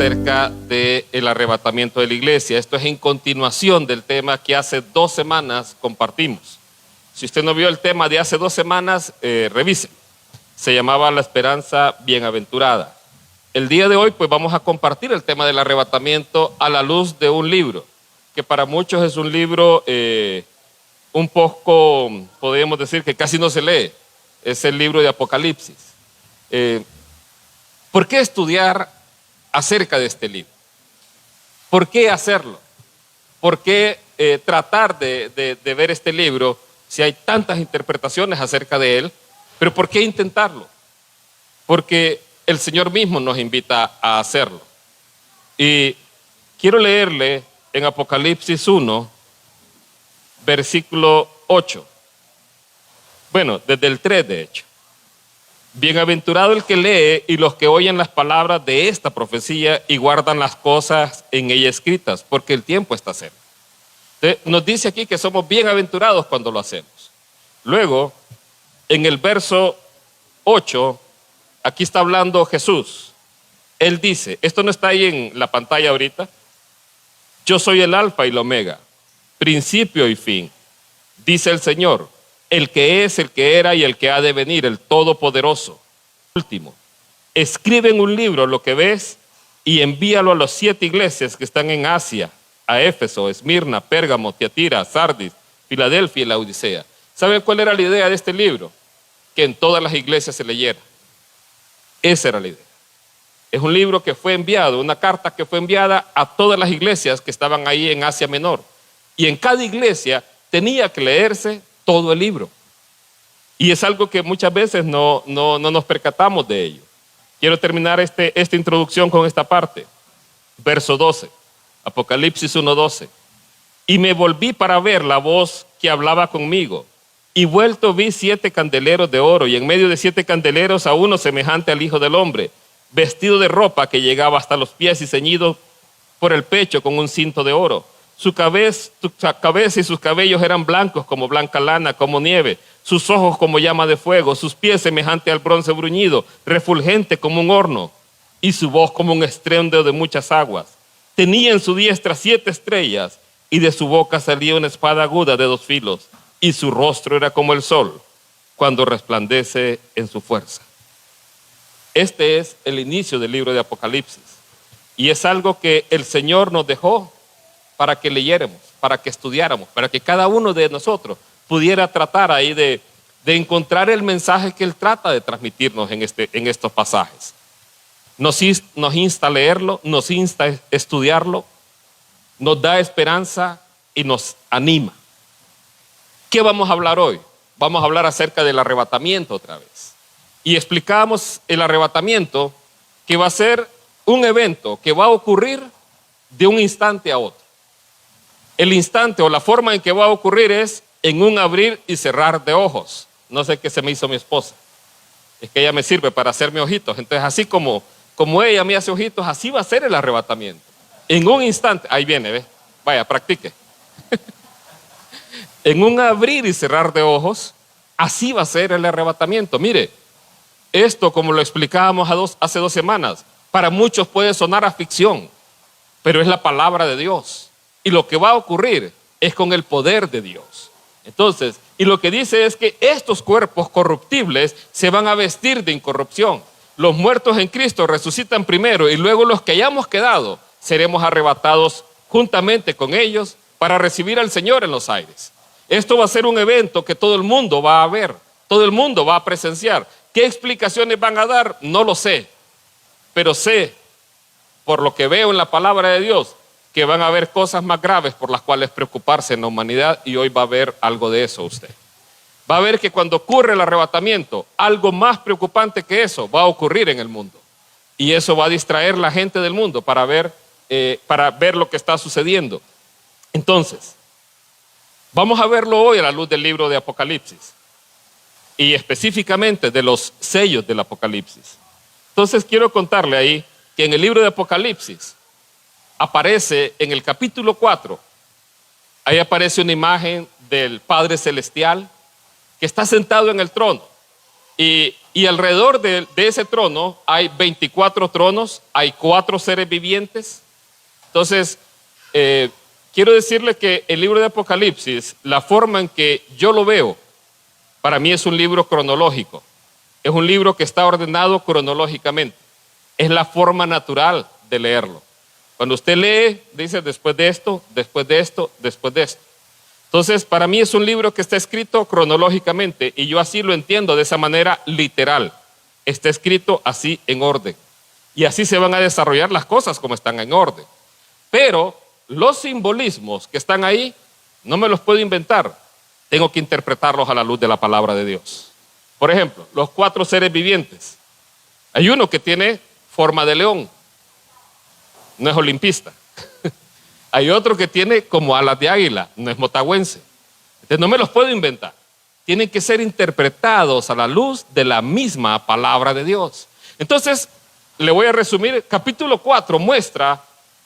acerca del arrebatamiento de la iglesia. Esto es en continuación del tema que hace 2 semanas compartimos. Si usted no vio el tema de hace 2 semanas, revise. Se llamaba La esperanza bienaventurada. El día de hoy pues vamos a compartir el tema del arrebatamiento a la luz de un libro, que para muchos es un libro un poco, podríamos decir que casi no se lee. Es el libro de Apocalipsis. ¿Por qué estudiar acerca de este libro? ¿Por qué hacerlo? ¿Por qué tratar de ver este libro si hay tantas interpretaciones acerca de él? Pero ¿por qué intentarlo? Porque el Señor mismo nos invita a hacerlo. Y quiero leerle en Apocalipsis 1, versículo 8. Bueno, desde el 3 de hecho. Bienaventurado el que lee y los que oyen las palabras de esta profecía y guardan las cosas en ella escritas, porque el tiempo está cerca. Entonces, nos dice aquí que somos bienaventurados cuando lo hacemos. Luego, en el verso 8, aquí está hablando Jesús. Él dice, esto no está ahí en la pantalla ahorita: yo soy el alfa y el omega, principio y fin, dice el Señor, el que es, el que era y el que ha de venir, el Todopoderoso. Último, escribe en un libro lo que ves y envíalo a las 7 iglesias que están en Asia, a Éfeso, Esmirna, Pérgamo, Tiatira, Sardis, Filadelfia y Laodicea. ¿Saben cuál era la idea de este libro? Que en todas las iglesias se leyera. Esa era la idea. Es un libro que fue enviado, una carta que fue enviada a todas las iglesias que estaban ahí en Asia Menor. Y en cada iglesia tenía que leerse todo el libro. Y es algo que muchas veces no nos percatamos de ello. Quiero terminar esta introducción con esta parte. Verso 12, Apocalipsis 1:12. Y me volví para ver la voz que hablaba conmigo. Y vuelto vi 7 candeleros de oro, y en medio de 7 candeleros a uno semejante al Hijo del Hombre, vestido de ropa que llegaba hasta los pies y ceñido por el pecho con un cinto de oro. Su cabeza y sus cabellos eran blancos como blanca lana, como nieve, sus ojos como llama de fuego, sus pies semejante al bronce bruñido, refulgente como un horno, y su voz como un estruendo de muchas aguas. Tenía en su diestra 7 estrellas, y de su boca salía una espada aguda de 2 filos, y su rostro era como el sol, cuando resplandece en su fuerza. Este es el inicio del libro de Apocalipsis, y es algo que el Señor nos dejó para que leyéramos, para que estudiáramos, para que cada uno de nosotros pudiera tratar ahí de encontrar el mensaje que Él trata de transmitirnos en estos pasajes. Nos insta a leerlo, nos insta a estudiarlo, nos da esperanza y nos anima. ¿Qué vamos a hablar hoy? Vamos a hablar acerca del arrebatamiento otra vez. Y explicamos el arrebatamiento, que va a ser un evento que va a ocurrir de un instante a otro. El instante o la forma en que va a ocurrir es en un abrir y cerrar de ojos. No sé qué se me hizo mi esposa. Es que ella me sirve para hacerme ojitos. Entonces, así como ella me hace ojitos, así va a ser el arrebatamiento. En un instante, ahí viene, ¿ve? Vaya, practique. En un abrir y cerrar de ojos, así va a ser el arrebatamiento. Mire, esto, como lo explicábamos hace 2 semanas, para muchos puede sonar a ficción, pero es la palabra de Dios. Y lo que va a ocurrir es con el poder de Dios. Entonces, y lo que dice es que estos cuerpos corruptibles se van a vestir de incorrupción. Los muertos en Cristo resucitan primero, y luego los que hayamos quedado seremos arrebatados juntamente con ellos para recibir al Señor en los aires. Esto va a ser un evento que todo el mundo va a ver, todo el mundo va a presenciar. ¿Qué explicaciones van a dar? No lo sé, pero sé, por lo que veo en la palabra de Dios, que van a haber cosas más graves por las cuales preocuparse en la humanidad, y hoy va a ver algo de eso usted. Va a ver que cuando ocurre el arrebatamiento, algo más preocupante que eso va a ocurrir en el mundo. Y eso va a distraer a la gente del mundo para ver lo que está sucediendo. Entonces, vamos a verlo hoy a la luz del libro de Apocalipsis, y específicamente de los sellos del Apocalipsis. Entonces quiero contarle ahí que en el libro de Apocalipsis aparece en el capítulo 4, ahí aparece una imagen del Padre Celestial que está sentado en el trono. Y alrededor de ese trono hay 24 tronos, hay 4 seres vivientes. Entonces, quiero decirle que el libro de Apocalipsis, la forma en que yo lo veo, para mí es un libro cronológico. Es un libro que está ordenado cronológicamente. Es la forma natural de leerlo. Cuando usted lee, dice después de esto, después de esto, después de esto. Entonces, para mí es un libro que está escrito cronológicamente y yo así lo entiendo de esa manera literal. Está escrito así en orden. Y así se van a desarrollar las cosas como están en orden. Pero los simbolismos que están ahí, no me los puedo inventar. Tengo que interpretarlos a la luz de la palabra de Dios. Por ejemplo, los 4 seres vivientes. Hay uno que tiene forma de león. No es olimpista. Hay otro que tiene como alas de águila. No es motagüense. Entonces no me los puedo inventar. Tienen que ser interpretados a la luz de la misma palabra de Dios. Entonces, le voy a resumir. Capítulo 4 muestra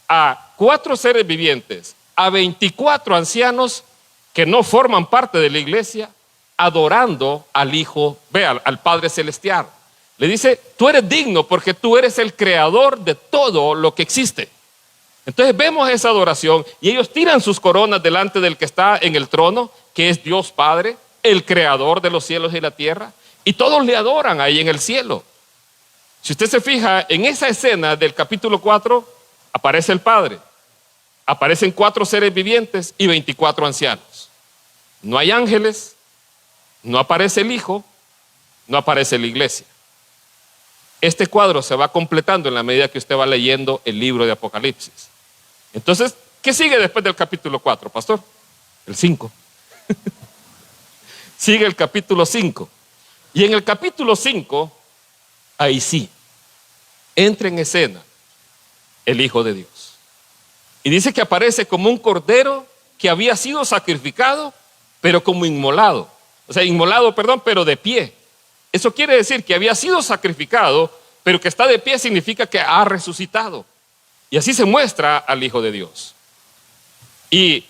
a 4 seres vivientes, a 24 ancianos que no forman parte de la iglesia, adorando al Hijo, al Padre Celestial. Le dice, tú eres digno porque tú eres el creador de todo lo que existe. Entonces vemos esa adoración y ellos tiran sus coronas delante del que está en el trono, que es Dios Padre, el creador de los cielos y la tierra, y todos le adoran ahí en el cielo. Si usted se fija en esa escena del capítulo 4, aparece el Padre, aparecen 4 seres vivientes y 24 ancianos. No hay ángeles, no aparece el Hijo, no aparece la iglesia. Este cuadro se va completando en la medida que usted va leyendo el libro de Apocalipsis. Entonces, ¿qué sigue después del capítulo 4, pastor? El 5. Sigue el capítulo 5. Y en el capítulo 5, ahí sí, entra en escena el Hijo de Dios. Y dice que aparece como un cordero que había sido sacrificado, pero como inmolado. O sea, inmolado, perdón, pero de pie. Eso quiere decir que había sido sacrificado, pero que está de pie significa que ha resucitado. Y así se muestra al Hijo de Dios. Y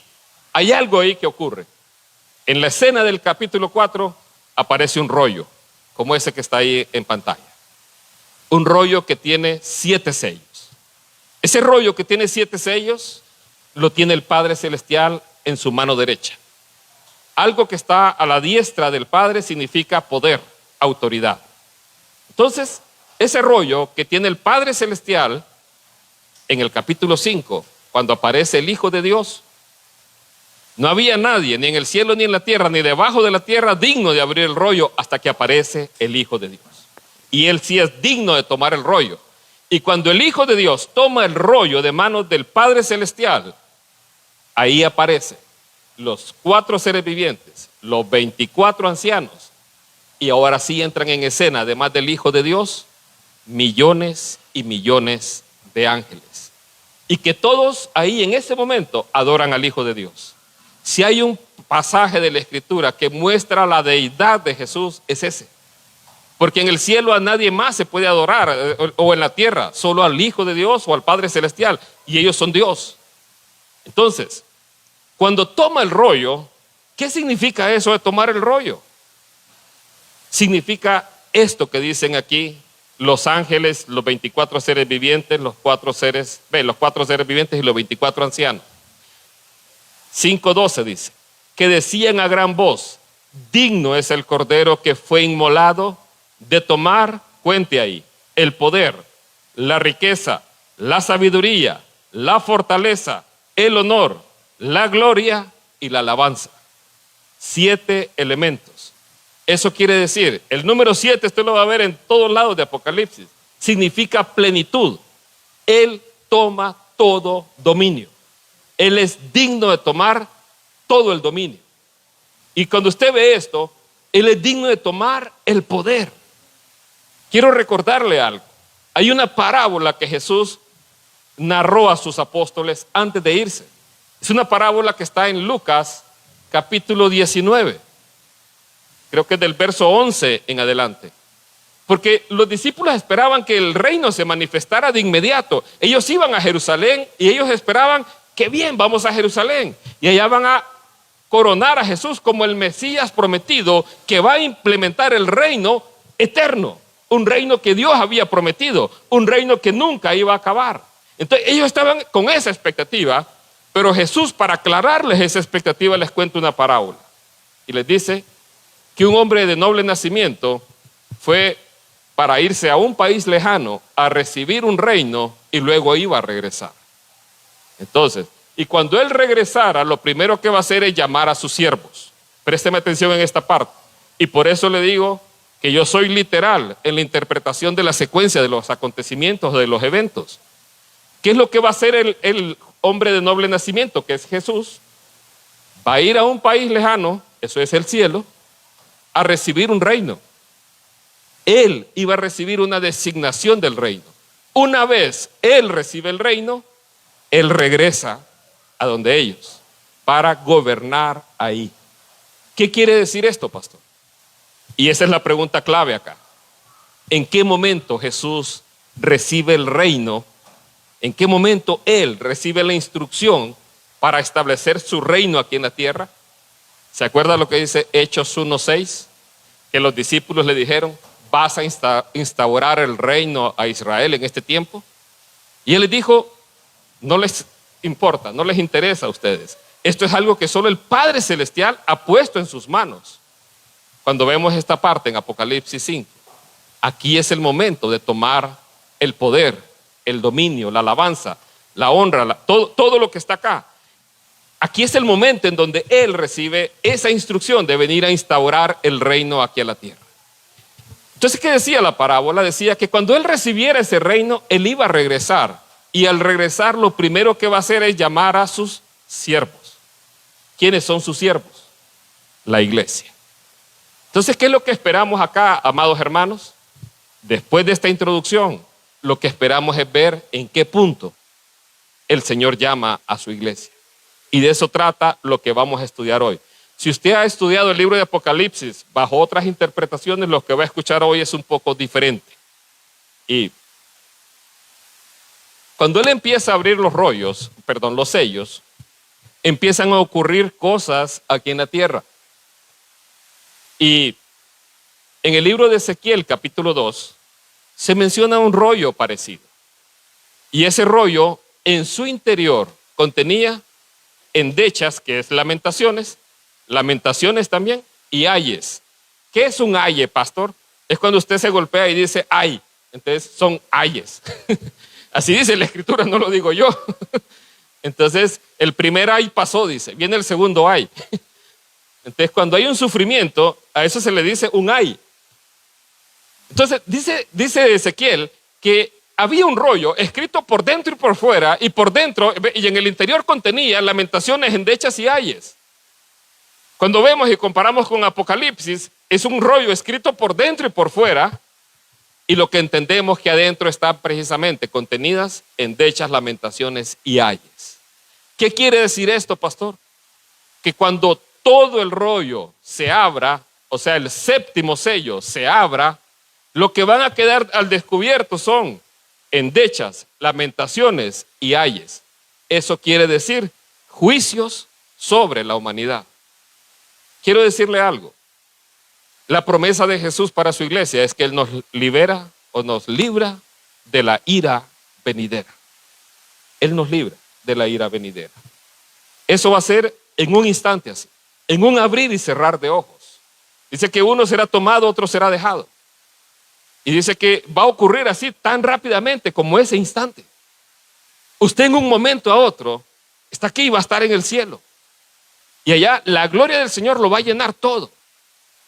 hay algo ahí que ocurre. En la escena del capítulo 4 aparece un rollo, como ese que está ahí en pantalla. Un rollo que tiene 7 sellos. Ese rollo que tiene 7 sellos lo tiene el Padre Celestial en su mano derecha. Algo que está a la diestra del Padre significa poder, autoridad. Entonces, ese rollo que tiene el Padre Celestial en el capítulo 5, cuando aparece el Hijo de Dios, no había nadie, ni en el cielo, ni en la tierra, ni debajo de la tierra, digno de abrir el rollo hasta que aparece el Hijo de Dios. Y Él sí es digno de tomar el rollo. Y cuando el Hijo de Dios toma el rollo de manos del Padre Celestial, ahí aparecen los 4 seres vivientes, los 24 ancianos, y ahora sí entran en escena, además del Hijo de Dios, millones y millones de ángeles. Y que todos ahí en ese momento adoran al Hijo de Dios. Si hay un pasaje de la Escritura que muestra la deidad de Jesús, es ese. Porque en el cielo a nadie más se puede adorar, o en la tierra, solo al Hijo de Dios o al Padre Celestial, y ellos son Dios. Entonces, cuando toma el rollo, ¿qué significa eso de tomar el rollo? Significa esto que dicen aquí los ángeles, los 24 seres vivientes, los 4 seres vivientes y los 24 ancianos. 5:12 dice, que decían a gran voz, digno es el Cordero que fue inmolado de tomar, cuente ahí, el poder, la riqueza, la sabiduría, la fortaleza, el honor, la gloria y la alabanza. 7 elementos. Eso quiere decir, el número 7, usted lo va a ver en todos lados de Apocalipsis, significa plenitud. Él toma todo dominio. Él es digno de tomar todo el dominio. Y cuando usted ve esto, Él es digno de tomar el poder. Quiero recordarle algo. Hay una parábola que Jesús narró a sus apóstoles antes de irse. Es una parábola que está en Lucas capítulo 19. Creo que es del verso 11 en adelante. Porque los discípulos esperaban que el reino se manifestara de inmediato. Ellos iban a Jerusalén y ellos esperaban que bien, vamos a Jerusalén. Y allá van a coronar a Jesús como el Mesías prometido que va a implementar el reino eterno, un reino que Dios había prometido, un reino que nunca iba a acabar. Entonces ellos estaban con esa expectativa, pero Jesús, para aclararles esa expectativa, les cuenta una parábola y les dice que un hombre de noble nacimiento fue para irse a un país lejano a recibir un reino y luego iba a regresar. Entonces, y cuando él regresara, lo primero que va a hacer es llamar a sus siervos. Présteme atención en esta parte. Y por eso le digo que yo soy literal en la interpretación de la secuencia de los acontecimientos, de los eventos. ¿Qué es lo que va a hacer el hombre de noble nacimiento, que es Jesús? Va a ir a un país lejano, eso es el cielo, a recibir un reino. Él iba a recibir una designación del reino. Una vez él recibe el reino, él regresa a donde ellos para gobernar ahí. ¿Qué quiere decir esto, pastor? Y esa es la pregunta clave acá. ¿En qué momento Jesús recibe el reino? ¿En qué momento él recibe la instrucción para establecer su reino aquí en la tierra? ¿Se acuerda lo que dice Hechos 1:6? Que los discípulos le dijeron: vas a instaurar el reino a Israel en este tiempo. Y él les dijo: no les importa, no les interesa a ustedes. Esto es algo que solo el Padre Celestial ha puesto en sus manos. Cuando vemos esta parte en Apocalipsis 5, aquí es el momento de tomar el poder, el dominio, la alabanza, la honra, todo lo que está acá. Aquí es el momento en donde él recibe esa instrucción de venir a instaurar el reino aquí a la tierra. Entonces, ¿qué decía la parábola? Decía que cuando él recibiera ese reino, él iba a regresar. Y al regresar, lo primero que va a hacer es llamar a sus siervos. ¿Quiénes son sus siervos? La iglesia. Entonces, ¿qué es lo que esperamos acá, amados hermanos? Después de esta introducción, lo que esperamos es ver en qué punto el Señor llama a su iglesia. Y de eso trata lo que vamos a estudiar hoy. Si usted ha estudiado el libro de Apocalipsis bajo otras interpretaciones, lo que va a escuchar hoy es un poco diferente. Y cuando él empieza a abrir los sellos, empiezan a ocurrir cosas aquí en la tierra. Y en el libro de Ezequiel, capítulo 2, se menciona un rollo parecido. Y ese rollo, en su interior, contenía endechas, que es lamentaciones también, y ayes. ¿Qué es un aye, pastor? Es cuando usted se golpea y dice ay. Entonces son ayes. Así dice la escritura, no lo digo yo. Entonces el primer ay pasó, dice, viene el segundo ay. Entonces cuando hay un sufrimiento, a eso se le dice un ay. Entonces dice Ezequiel que había un rollo escrito por dentro y por fuera, y por dentro y en el interior contenía lamentaciones, endechas y ayes. Cuando vemos y comparamos con Apocalipsis, es un rollo escrito por dentro y por fuera, y lo que entendemos que adentro están precisamente contenidas endechas, lamentaciones y ayes. ¿Qué quiere decir esto, pastor? Que cuando todo el rollo se abra, o sea, el séptimo sello se abra, lo que van a quedar al descubierto son endechas, lamentaciones y ayes. Eso quiere decir juicios sobre la humanidad. Quiero decirle algo. La promesa de Jesús para su iglesia es que Él nos libera o nos libra de la ira venidera. Él nos libra de la ira venidera. Eso va a ser en un instante así, en un abrir y cerrar de ojos. Dice que uno será tomado, otro será dejado. Y dice que va a ocurrir así tan rápidamente como ese instante. Usted en un momento a otro está aquí y va a estar en el cielo. Y allá la gloria del Señor lo va a llenar todo.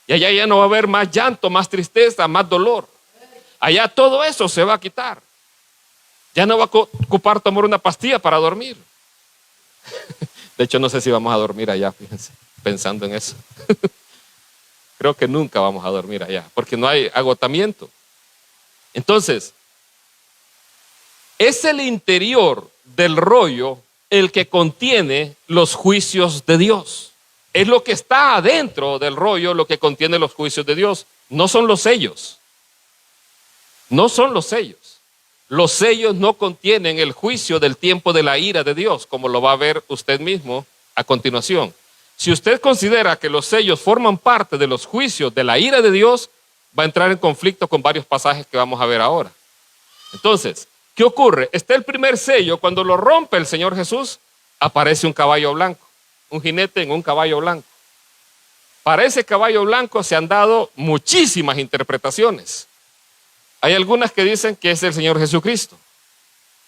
Y allá ya no va a haber más llanto, más tristeza, más dolor. Allá todo eso se va a quitar. Ya no va a ocupar tomar una pastilla para dormir. De hecho, no sé si vamos a dormir allá, fíjense, pensando en eso. Creo que nunca vamos a dormir allá, porque no hay agotamiento. Entonces, es el interior del rollo el que contiene los juicios de Dios. Es lo que está adentro del rollo lo que contiene los juicios de Dios. No son los sellos. No son los sellos. Los sellos no contienen el juicio del tiempo de la ira de Dios, como lo va a ver usted mismo a continuación. Si usted considera que los sellos forman parte de los juicios de la ira de Dios, va a entrar en conflicto con varios pasajes que vamos a ver ahora. Entonces, ¿qué ocurre? Está el primer sello, cuando lo rompe el Señor Jesús, aparece un caballo blanco, un jinete en un caballo blanco. Para ese caballo blanco se han dado muchísimas interpretaciones. Hay algunas que dicen que es el Señor Jesucristo,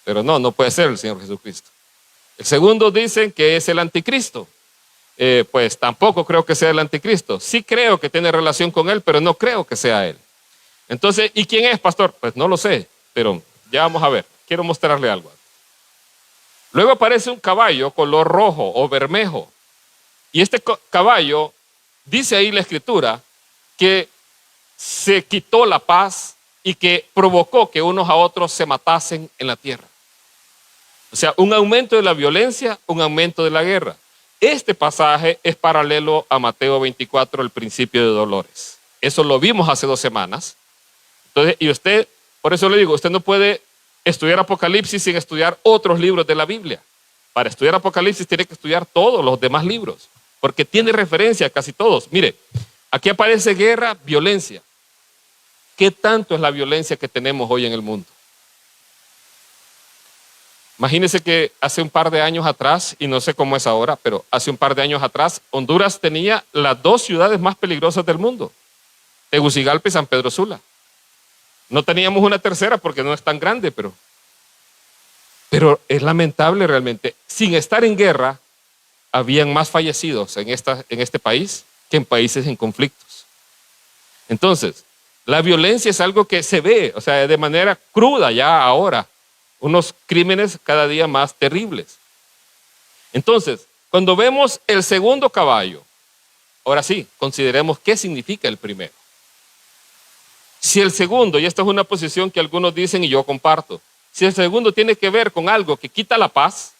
pero no puede ser el Señor Jesucristo. El segundo dicen que es el anticristo. Pues tampoco creo que sea el anticristo. Sí creo que tiene relación con él, pero no creo que sea él. Entonces, ¿y quién es, pastor? Pues no lo sé, pero ya vamos a ver. Quiero mostrarle algo. Luego aparece un caballo color rojo o bermejo. Y este caballo, dice ahí la escritura, que se quitó la paz y que provocó que unos a otros se matasen en la tierra. O sea, un aumento de la violencia, un aumento de la guerra. Este pasaje es paralelo a Mateo 24, el principio de dolores. Eso lo vimos hace 2 semanas. Entonces, y usted, por eso le digo, usted no puede estudiar Apocalipsis sin estudiar otros libros de la Biblia. Para estudiar Apocalipsis tiene que estudiar todos los demás libros, porque tiene referencia a casi todos. Mire, aquí aparece guerra, violencia. ¿Qué tanto es la violencia que tenemos hoy en el mundo? Imagínense que hace un par de años atrás, y no sé cómo es ahora, pero hace un par de años atrás, Honduras tenía las 2 ciudades más peligrosas del mundo, Tegucigalpa y San Pedro Sula. No teníamos una tercera porque no es tan grande, pero es lamentable realmente. Sin estar en guerra, habían más fallecidos en este país que en países en conflictos. Entonces, la violencia es algo que se ve, o sea, de manera cruda ya ahora. Unos crímenes cada día más terribles. Entonces, cuando vemos el segundo caballo, ahora sí, consideremos qué significa el primero. Si el segundo, y esta es una posición que algunos dicen y yo comparto, si el segundo tiene que ver con algo que quita la paz,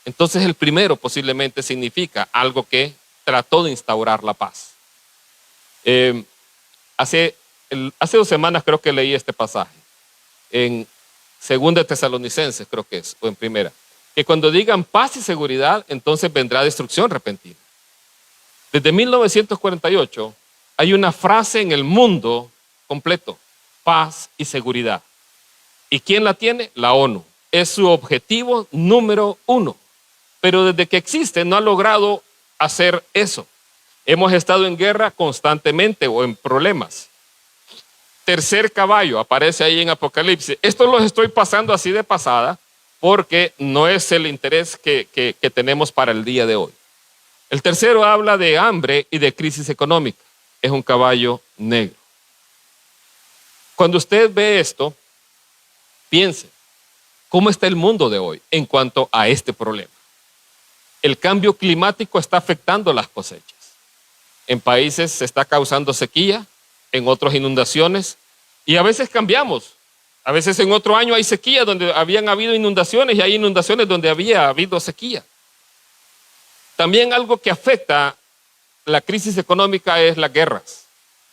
entonces el primero posiblemente significa algo que trató de instaurar la paz. Hace 2 semanas creo que leí este pasaje en 2 Tesalonicenses, creo que es, o en 1, que cuando digan paz y seguridad, entonces vendrá destrucción repentina. Desde 1948 hay una frase en el mundo completo: paz y seguridad. ¿Y quién la tiene? La ONU. Es su objetivo número 1. Pero desde que existe no ha logrado hacer eso. Hemos estado en guerra constantemente o en problemas. Tercer caballo aparece ahí en Apocalipsis. Esto los estoy pasando así de pasada porque no es el interés que tenemos para el día de hoy. El tercero habla de hambre y de crisis económica. Es un caballo negro. Cuando usted ve esto, piense, ¿cómo está el mundo de hoy en cuanto a este problema? El cambio climático está afectando las cosechas. En países se está causando sequía, en otros inundaciones, y a veces cambiamos. A veces en otro año hay sequía donde habían habido inundaciones y hay inundaciones donde había habido sequía. También algo que afecta la crisis económica es las guerras.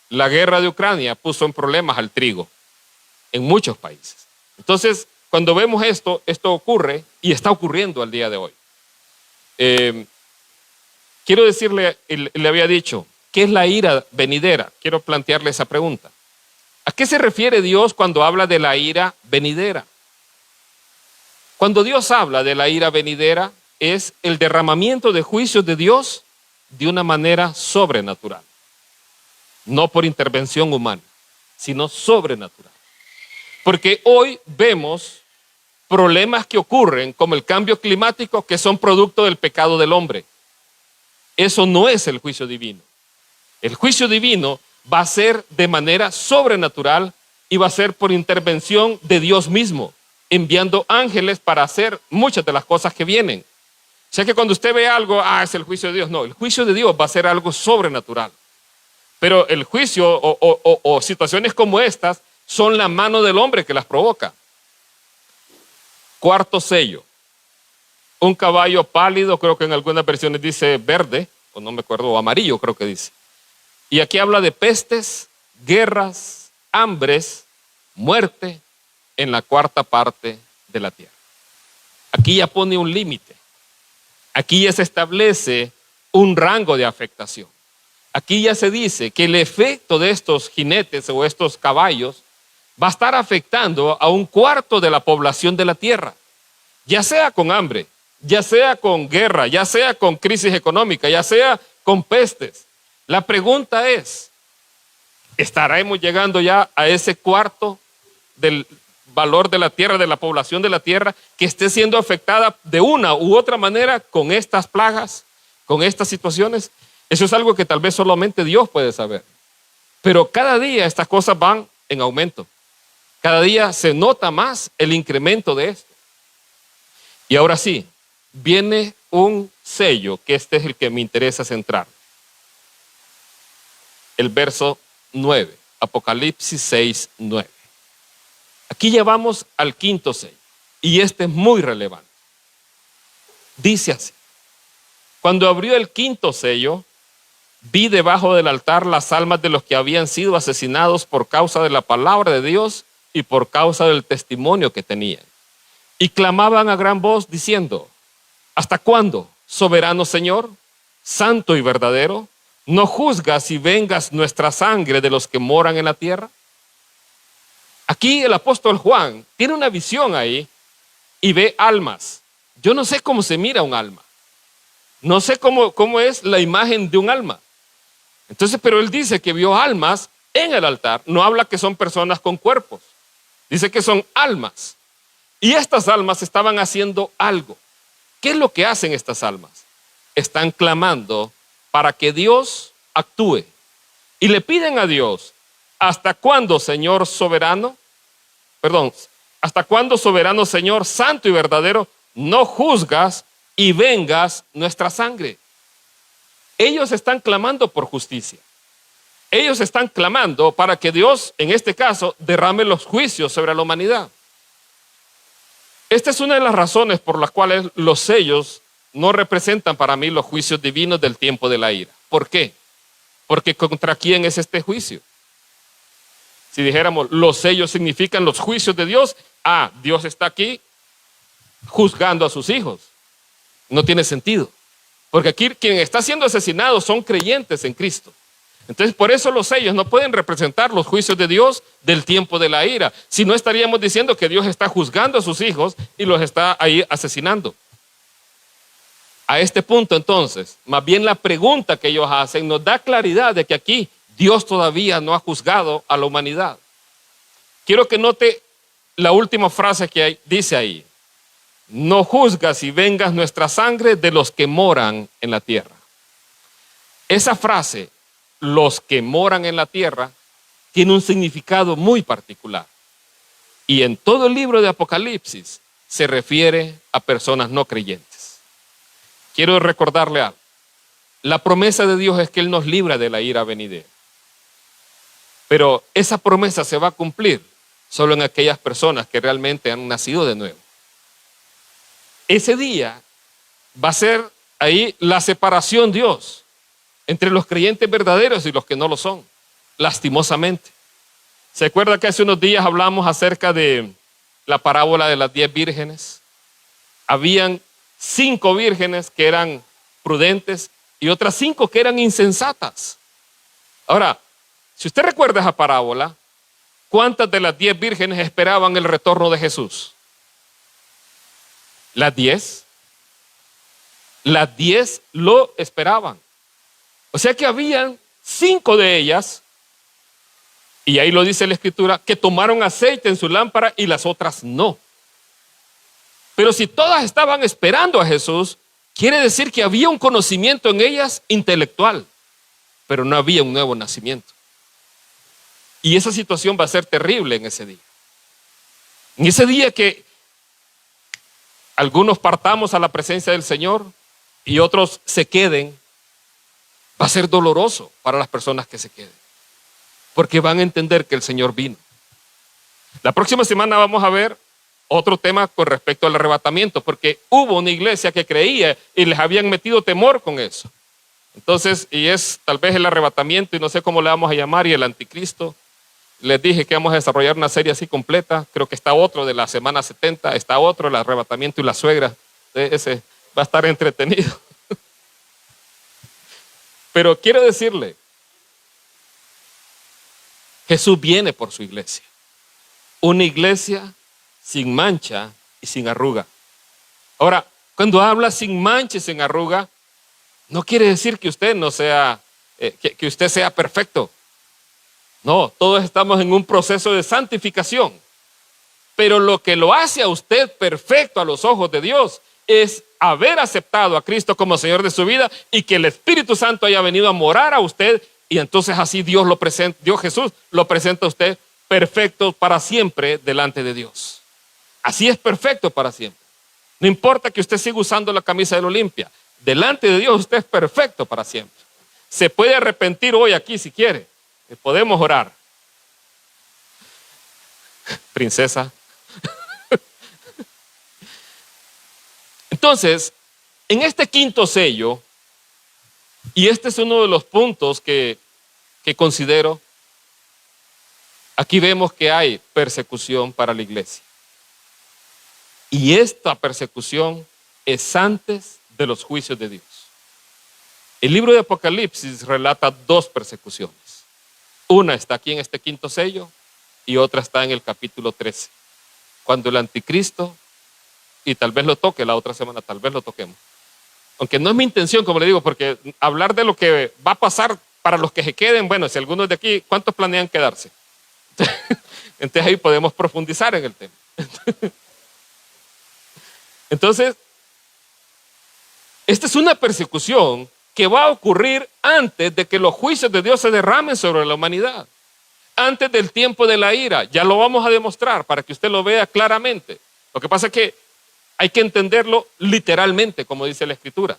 La guerra de Ucrania puso en problemas al trigo en muchos países. Entonces, cuando vemos esto ocurre y está ocurriendo al día de hoy. Quiero decirle, le había dicho, ¿qué es la ira venidera? Quiero plantearle esa pregunta. ¿A qué se refiere Dios cuando habla de la ira venidera? Cuando Dios habla de la ira venidera, es el derramamiento de juicios de Dios de una manera sobrenatural. No por intervención humana, sino sobrenatural. Porque hoy vemos problemas que ocurren como el cambio climático que son producto del pecado del hombre. Eso no es el juicio divino. El juicio divino va a ser de manera sobrenatural y va a ser por intervención de Dios mismo, enviando ángeles para hacer muchas de las cosas que vienen. O sea que cuando usted ve algo, es el juicio de Dios. No, el juicio de Dios va a ser algo sobrenatural. Pero el juicio o situaciones como estas son la mano del hombre que las provoca. Cuarto sello. Un caballo pálido, creo que en algunas versiones dice verde, o no me acuerdo, o amarillo creo que dice. Y aquí habla de pestes, guerras, hambres, muerte en la cuarta parte de la tierra. Aquí ya pone un límite. Aquí ya se establece un rango de afectación. Aquí ya se dice que el efecto de estos jinetes o estos caballos va a estar afectando a 1/4 de la población de la tierra, ya sea con hambre, ya sea con guerra, ya sea con crisis económica, ya sea con pestes. La pregunta es, ¿estaremos llegando ya a ese 1/4 del valor de la tierra, de la población de la tierra, que esté siendo afectada de una u otra manera con estas plagas, con estas situaciones? Eso es algo que tal vez solamente Dios puede saber. Pero cada día estas cosas van en aumento. Cada día se nota más el incremento de esto. Y ahora sí, viene un sello, que este es el que me interesa centrar. El verso 9, Apocalipsis 6:9. Aquí ya vamos al 5.º sello, y este es muy relevante. Dice así: cuando abrió el 5.º sello, vi debajo del altar las almas de los que habían sido asesinados por causa de la palabra de Dios y por causa del testimonio que tenían. Y clamaban a gran voz diciendo: ¿hasta cuándo, soberano Señor, santo y verdadero, no juzgas y vengas nuestra sangre de los que moran en la tierra? Aquí el apóstol Juan tiene una visión ahí y ve almas. Yo no sé cómo se mira un alma. No sé cómo es la imagen de un alma. Entonces, pero él dice que vio almas en el altar. No habla que son personas con cuerpos. Dice que son almas. Y estas almas estaban haciendo algo. ¿Qué es lo que hacen estas almas? Están clamando para que Dios actúe. Y le piden a Dios: ¿hasta cuándo, Señor soberano? ¿Hasta cuándo, soberano Señor, santo y verdadero, no juzgas y vengas nuestra sangre? Ellos están clamando por justicia. Ellos están clamando para que Dios, en este caso, derrame los juicios sobre la humanidad. Esta es una de las razones por las cuales los sellos no representan para mí los juicios divinos del tiempo de la ira. ¿Por qué? Porque ¿contra quién es este juicio? Si dijéramos los sellos significan los juicios de Dios, Dios está aquí juzgando a sus hijos. No tiene sentido. Porque aquí quien está siendo asesinado son creyentes en Cristo. Entonces, por eso los sellos no pueden representar los juicios de Dios del tiempo de la ira. Si no, estaríamos diciendo que Dios está juzgando a sus hijos y los está ahí asesinando. A este punto, entonces, más bien la pregunta que ellos hacen nos da claridad de que aquí Dios todavía no ha juzgado a la humanidad. Quiero que note la última frase que dice ahí: no juzgas y vengas nuestra sangre de los que moran en la tierra. Esa frase, los que moran en la tierra, tiene un significado muy particular. Y en todo el libro de Apocalipsis se refiere a personas no creyentes. Quiero recordarle algo. La promesa de Dios es que Él nos libra de la ira venidera. Pero esa promesa se va a cumplir solo en aquellas personas que realmente han nacido de nuevo. Ese día va a ser ahí la separación, Dios, entre los creyentes verdaderos y los que no lo son, lastimosamente. ¿Se acuerda que hace unos días hablamos acerca de la parábola de las 10 vírgenes? Habían 5 vírgenes que eran prudentes y otras 5 que eran insensatas. Ahora, si usted recuerda esa parábola, ¿cuántas de las 10 vírgenes esperaban el retorno de Jesús? ¿Las 10? Las 10 lo esperaban. O sea que habían 5 de ellas, y ahí lo dice la Escritura, que tomaron aceite en su lámpara y las otras no. Pero si todas estaban esperando a Jesús, quiere decir que había un conocimiento en ellas intelectual, pero no había un nuevo nacimiento. Y esa situación va a ser terrible en ese día. En ese día que algunos partamos a la presencia del Señor y otros se queden, va a ser doloroso para las personas que se queden, porque van a entender que el Señor vino. La próxima semana vamos a ver otro tema con respecto al arrebatamiento, porque hubo una iglesia que creía y les habían metido temor con eso. Entonces, y es tal vez el arrebatamiento, y no sé cómo le vamos a llamar, y el anticristo. Les dije que vamos a desarrollar una serie así completa. Creo que está otro de la semana 70, está otro, el arrebatamiento y la suegra. Ese va a estar entretenido. Pero quiero decirle Jesús viene por su iglesia. Una iglesia sin mancha y sin arruga. Ahora, cuando habla sin mancha y sin arruga, no quiere decir que usted no sea, que usted sea perfecto. No, todos estamos en un proceso de santificación. Pero lo que lo hace a usted perfecto a los ojos de Dios es haber aceptado a Cristo como Señor de su vida y que el Espíritu Santo haya venido a morar a usted, y entonces así Dios Jesús lo presenta a usted perfecto para siempre delante de Dios. Así es, perfecto para siempre. No importa que usted siga usando la camisa del Olimpia, delante de Dios usted es perfecto para siempre. Se puede arrepentir hoy aquí si quiere. Podemos orar. Princesa. Entonces, en este quinto sello, y este es uno de los puntos que considero, aquí vemos que hay persecución para la iglesia. Y esta persecución es antes de los juicios de Dios. El libro de Apocalipsis relata dos persecuciones. Una está aquí en este quinto sello y otra está en el capítulo 13. Cuando el anticristo, y tal vez lo toque la otra semana, tal vez lo toquemos. Aunque no es mi intención, como le digo, porque hablar de lo que va a pasar para los que se queden, bueno, si algunos de aquí, ¿cuántos planean quedarse? Entonces ahí podemos profundizar en el tema. Entonces, esta es una persecución que va a ocurrir antes de que los juicios de Dios se derramen sobre la humanidad. Antes del tiempo de la ira. Ya lo vamos a demostrar para que usted lo vea claramente. Lo que pasa es que hay que entenderlo literalmente, como dice la Escritura.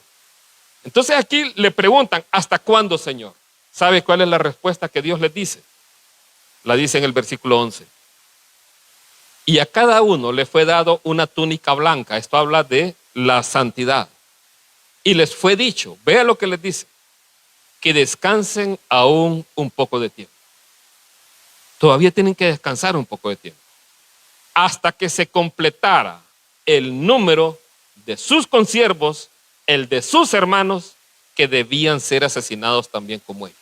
Entonces aquí le preguntan, ¿hasta cuándo, Señor? ¿Sabe cuál es la respuesta que Dios les dice? La dice en el versículo 11. Y a cada uno le fue dado una túnica blanca. Esto habla de la santidad. Y les fue dicho, vea lo que les dice, que descansen aún un poco de tiempo. Todavía tienen que descansar un poco de tiempo. Hasta que se completara el número de sus consiervos, el de sus hermanos, que debían ser asesinados también como ellos.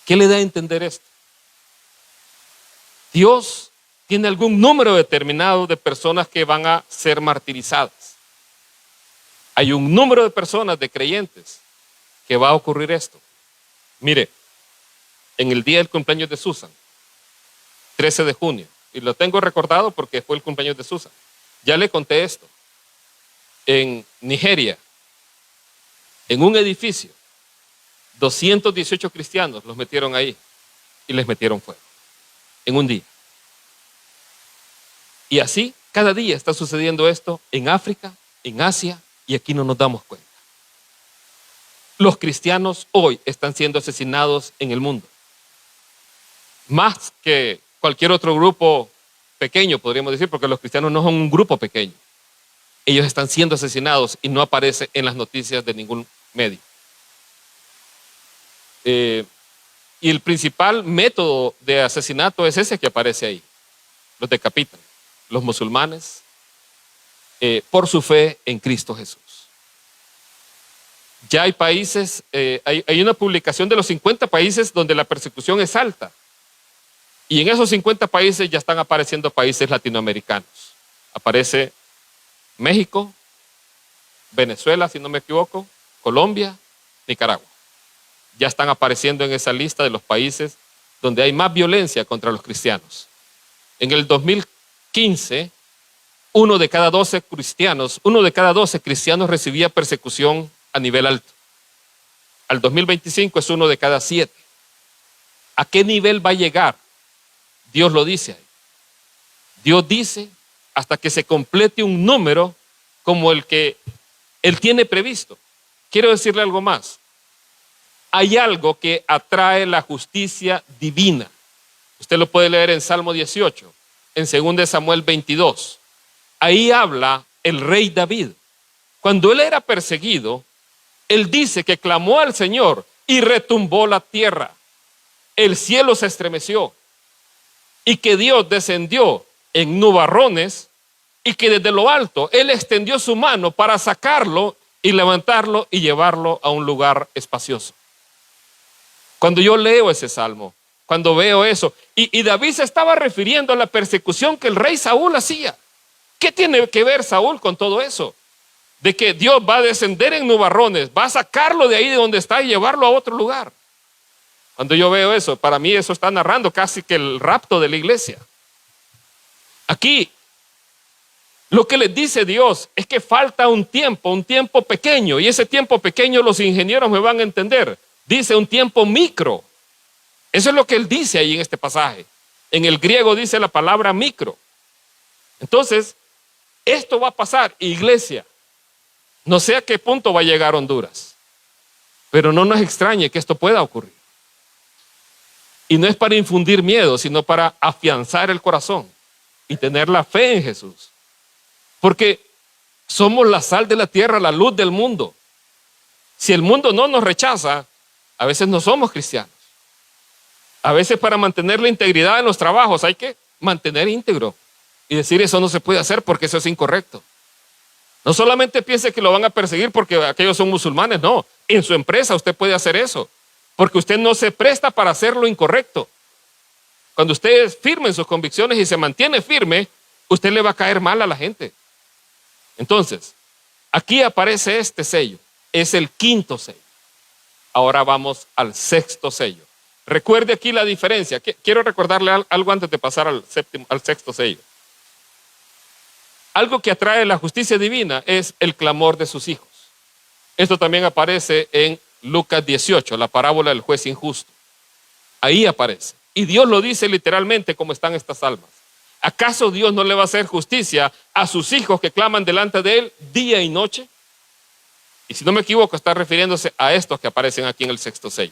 ¿Qué le da a entender esto? Dios tiene algún número determinado de personas que van a ser martirizadas. Hay un número de personas, de creyentes, que va a ocurrir esto. Mire, en el día del cumpleaños de Susan, 13 de junio, y lo tengo recordado porque fue el cumpleaños de Susan. Ya le conté esto. En Nigeria, en un edificio, 218 cristianos los metieron ahí y les metieron fuego. En un día. Y así, cada día está sucediendo esto en África, en Asia, y aquí no nos damos cuenta. Los cristianos hoy están siendo asesinados en el mundo. Más que cualquier otro grupo pequeño, podríamos decir, porque los cristianos no son un grupo pequeño. Ellos están siendo asesinados y no aparece en las noticias de ningún medio. Y el principal método de asesinato es ese que aparece ahí. Los decapitan, los musulmanes, por su fe en Cristo Jesús. Ya hay países, hay una publicación de los 50 países donde la persecución es alta. Y en esos 50 países ya están apareciendo países latinoamericanos. Aparece México, Venezuela, si no me equivoco, Colombia, Nicaragua. Ya están apareciendo en esa lista de los países donde hay más violencia contra los cristianos. En el 2015, uno de cada 12 cristianos recibía persecución a nivel alto. Al 2025 es uno de cada 7. ¿A qué nivel va a llegar? Dios lo dice ahí. Dios dice hasta que se complete un número como el que Él tiene previsto. Quiero decirle algo más. Hay algo que atrae la justicia divina. Usted lo puede leer en Salmo 18, en 2 Samuel 22. Ahí habla el rey David. Cuando él era perseguido, él dice que clamó al Señor y retumbó la tierra. El cielo se estremeció y que Dios descendió en nubarrones y que desde lo alto él extendió su mano para sacarlo y levantarlo y llevarlo a un lugar espacioso. Cuando yo leo ese salmo, cuando veo eso, y David se estaba refiriendo a la persecución que el rey Saúl hacía. ¿Qué tiene que ver Saúl con todo eso? De que Dios va a descender en nubarrones, va a sacarlo de ahí de donde está y llevarlo a otro lugar. Cuando yo veo eso, para mí eso está narrando casi que el rapto de la iglesia. Aquí, lo que les dice Dios es que falta un tiempo pequeño, y ese tiempo pequeño los ingenieros me van a entender. Dice un tiempo micro. Eso es lo que él dice ahí en este pasaje. En el griego dice la palabra micro. Entonces, esto va a pasar, iglesia. No sé a qué punto va a llegar Honduras, pero no nos extrañe que esto pueda ocurrir. Y no es para infundir miedo, sino para afianzar el corazón y tener la fe en Jesús. Porque somos la sal de la tierra, la luz del mundo. Si el mundo no nos rechaza, a veces no somos cristianos. A veces para mantener la integridad en los trabajos hay que mantener íntegro y decir eso no se puede hacer porque eso es incorrecto. No solamente piense que lo van a perseguir porque aquellos son musulmanes, no. En su empresa usted puede hacer eso porque usted no se presta para hacer lo incorrecto. Cuando usted es firme en sus convicciones y se mantiene firme, usted le va a caer mal a la gente. Entonces, aquí aparece este sello, es el quinto sello. Ahora vamos al sexto sello. Recuerde aquí la diferencia. Quiero recordarle algo antes de pasar al sexto sello. Algo que atrae la justicia divina es el clamor de sus hijos. Esto también aparece en Lucas 18, la parábola del juez injusto. Ahí aparece. Y Dios lo dice literalmente como están estas almas. ¿Acaso Dios no le va a hacer justicia a sus hijos que claman delante de Él día y noche? Y si no me equivoco, está refiriéndose a estos que aparecen aquí en el sexto sello.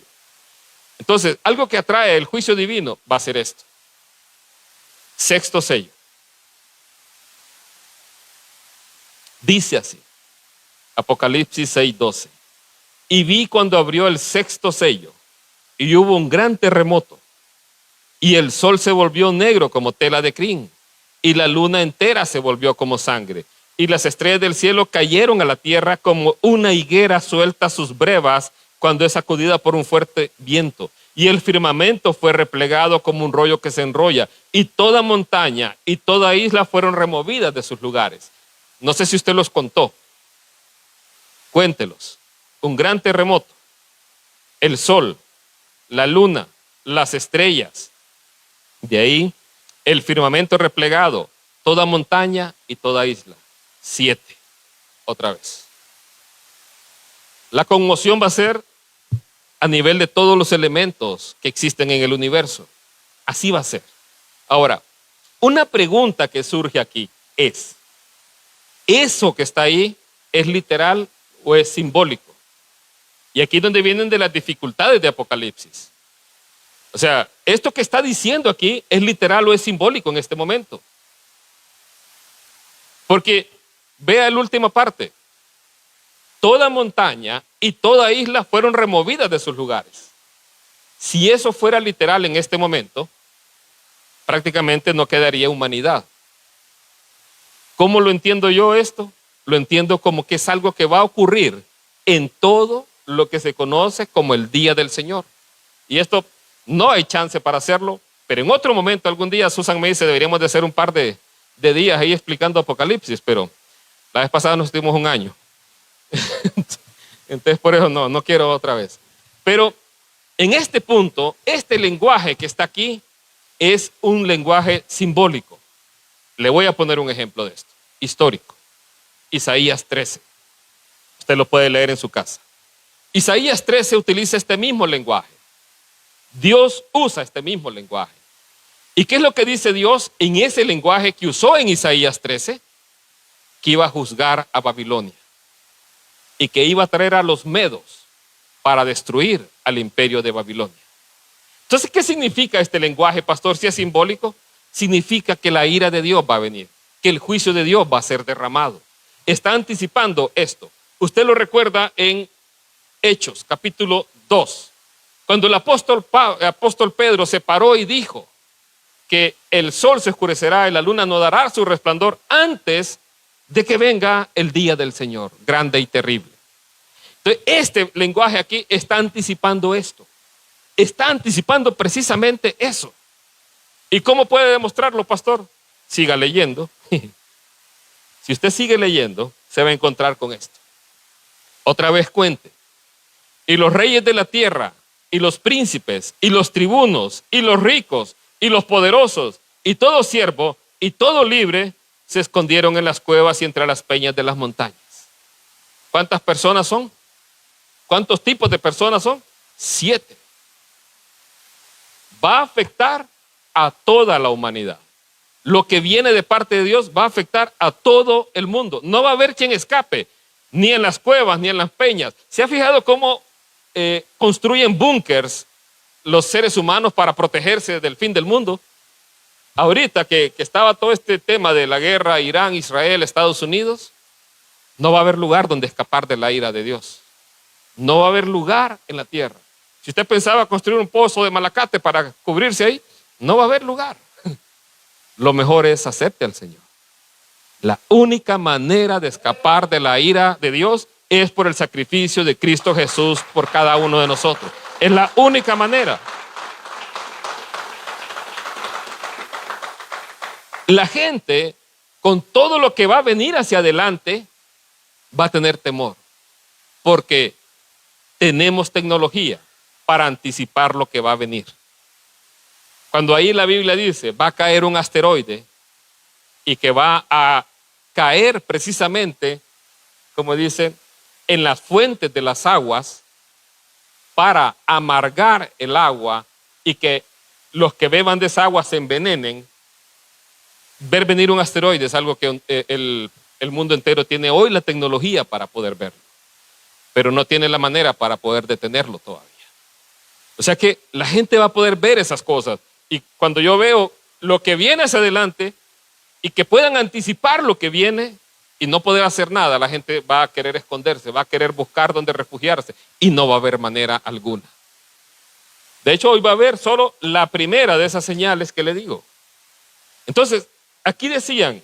Entonces, algo que atrae el juicio divino va a ser esto. Sexto sello. Dice así, Apocalipsis 6:12. Y vi cuando abrió el sexto sello, y hubo un gran terremoto, y el sol se volvió negro como tela de crin, y la luna entera se volvió como sangre, y las estrellas del cielo cayeron a la tierra como una higuera suelta sus brevas cuando es sacudida por un fuerte viento. Y el firmamento fue replegado como un rollo que se enrolla, y toda montaña y toda isla fueron removidas de sus lugares. No sé si usted los contó. Cuéntelos. Un gran terremoto, el sol, la luna, las estrellas. De ahí el firmamento replegado, toda montaña y toda isla. 7. Otra vez. La conmoción va a ser a nivel de todos los elementos que existen en el universo. Así va a ser. Ahora, una pregunta que surge aquí es, ¿eso que está ahí es literal o es simbólico? Y aquí es donde vienen de las dificultades de Apocalipsis. O sea, esto que está diciendo aquí es literal o es simbólico en este momento. Porque vea la última parte. Toda montaña y toda isla fueron removidas de sus lugares. Si eso fuera literal en este momento, prácticamente no quedaría humanidad. ¿Cómo lo entiendo yo esto? Lo entiendo como que es algo que va a ocurrir en todo lo que se conoce como el día del Señor. Y esto no hay chance para hacerlo, pero en otro momento, algún día, Susan me dice, deberíamos de hacer un par de días ahí explicando Apocalipsis, pero la vez pasada nos estuvimos un año. Entonces por eso no quiero otra vez. Pero en este punto, este lenguaje que está aquí es un lenguaje simbólico. Le voy a poner un ejemplo de esto, histórico. Isaías 13. Usted lo puede leer en su casa. Isaías 13 utiliza este mismo lenguaje. Dios usa este mismo lenguaje. ¿Y qué es lo que dice Dios en ese lenguaje que usó en Isaías 13? Que iba a juzgar a Babilonia y que iba a traer a los medos para destruir al imperio de Babilonia. Entonces, ¿qué significa este lenguaje, pastor? Si es simbólico, significa que la ira de Dios va a venir, que el juicio de Dios va a ser derramado. Está anticipando esto. Usted lo recuerda en Hechos, capítulo 2, cuando el apóstol Pedro se paró y dijo que el sol se oscurecerá y la luna no dará su resplandor antes de que venga el día del Señor, grande y terrible. Entonces, este lenguaje aquí está anticipando esto. está anticipando precisamente eso. ¿Y cómo puede demostrarlo, pastor? Siga leyendo. Si usted sigue leyendo, se va a encontrar con esto. Otra vez cuente. Y los reyes de la tierra, y los príncipes, y los tribunos, y los ricos, y los poderosos, y todo siervo, y todo libre, se escondieron en las cuevas y entre las peñas de las montañas. ¿Cuántas personas son? ¿Cuántos tipos de personas son? 7. Va a afectar a toda la humanidad. Lo que viene de parte de Dios va a afectar a todo el mundo. No va a haber quien escape, ni en las cuevas, ni en las peñas. ¿Se ha fijado cómo construyen búnkers los seres humanos para protegerse del fin del mundo? Ahorita que estaba todo este tema de la guerra Irán, Israel, Estados Unidos, no va a haber lugar donde escapar de la ira de Dios. No va a haber lugar en la tierra. Si usted pensaba construir un pozo de Malacate para cubrirse ahí, no va a haber lugar. Lo mejor es acepte al Señor. La única manera de escapar de la ira de Dios es por el sacrificio de Cristo Jesús por cada uno de nosotros. Es la única manera. La gente, con todo lo que va a venir hacia adelante, va a tener temor. Porque tenemos tecnología para anticipar lo que va a venir. Cuando ahí la Biblia dice, va a caer un asteroide y que va a caer precisamente, como dice, en las fuentes de las aguas para amargar el agua y que los que beban de esa agua se envenenen. Ver venir un asteroide es algo que el mundo entero tiene hoy la tecnología para poder verlo, pero no tiene la manera para poder detenerlo todavía. O sea que la gente va a poder ver esas cosas. Y cuando yo veo lo que viene hacia adelante y que puedan anticipar lo que viene y no poder hacer nada, la gente va a querer esconderse, va a querer buscar dónde refugiarse y no va a haber manera alguna. De hecho, hoy va a haber solo la primera de esas señales que le digo. Entonces, aquí decían,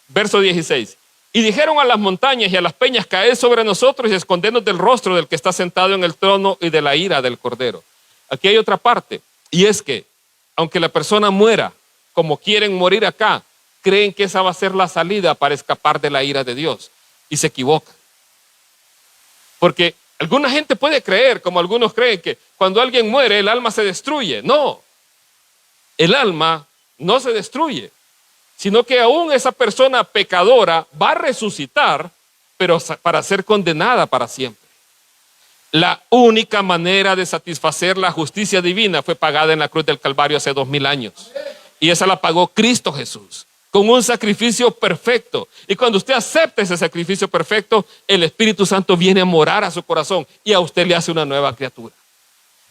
verso 16, y dijeron a las montañas y a las peñas, caed sobre nosotros y escondernos del rostro del que está sentado en el trono y de la ira del Cordero. Aquí hay otra parte, y es que aunque la persona muera como quieren morir acá, creen que esa va a ser la salida para escapar de la ira de Dios. Y se equivocan. Porque alguna gente puede creer, como algunos creen, que cuando alguien muere el alma se destruye. No, el alma no se destruye, sino que aún esa persona pecadora va a resucitar, pero para ser condenada para siempre. La única manera de satisfacer la justicia divina fue pagada en la cruz del Calvario hace 2000 años. Y esa la pagó Cristo Jesús, con un sacrificio perfecto. Y cuando usted acepta ese sacrificio perfecto, el Espíritu Santo viene a morar a su corazón y a usted le hace una nueva criatura.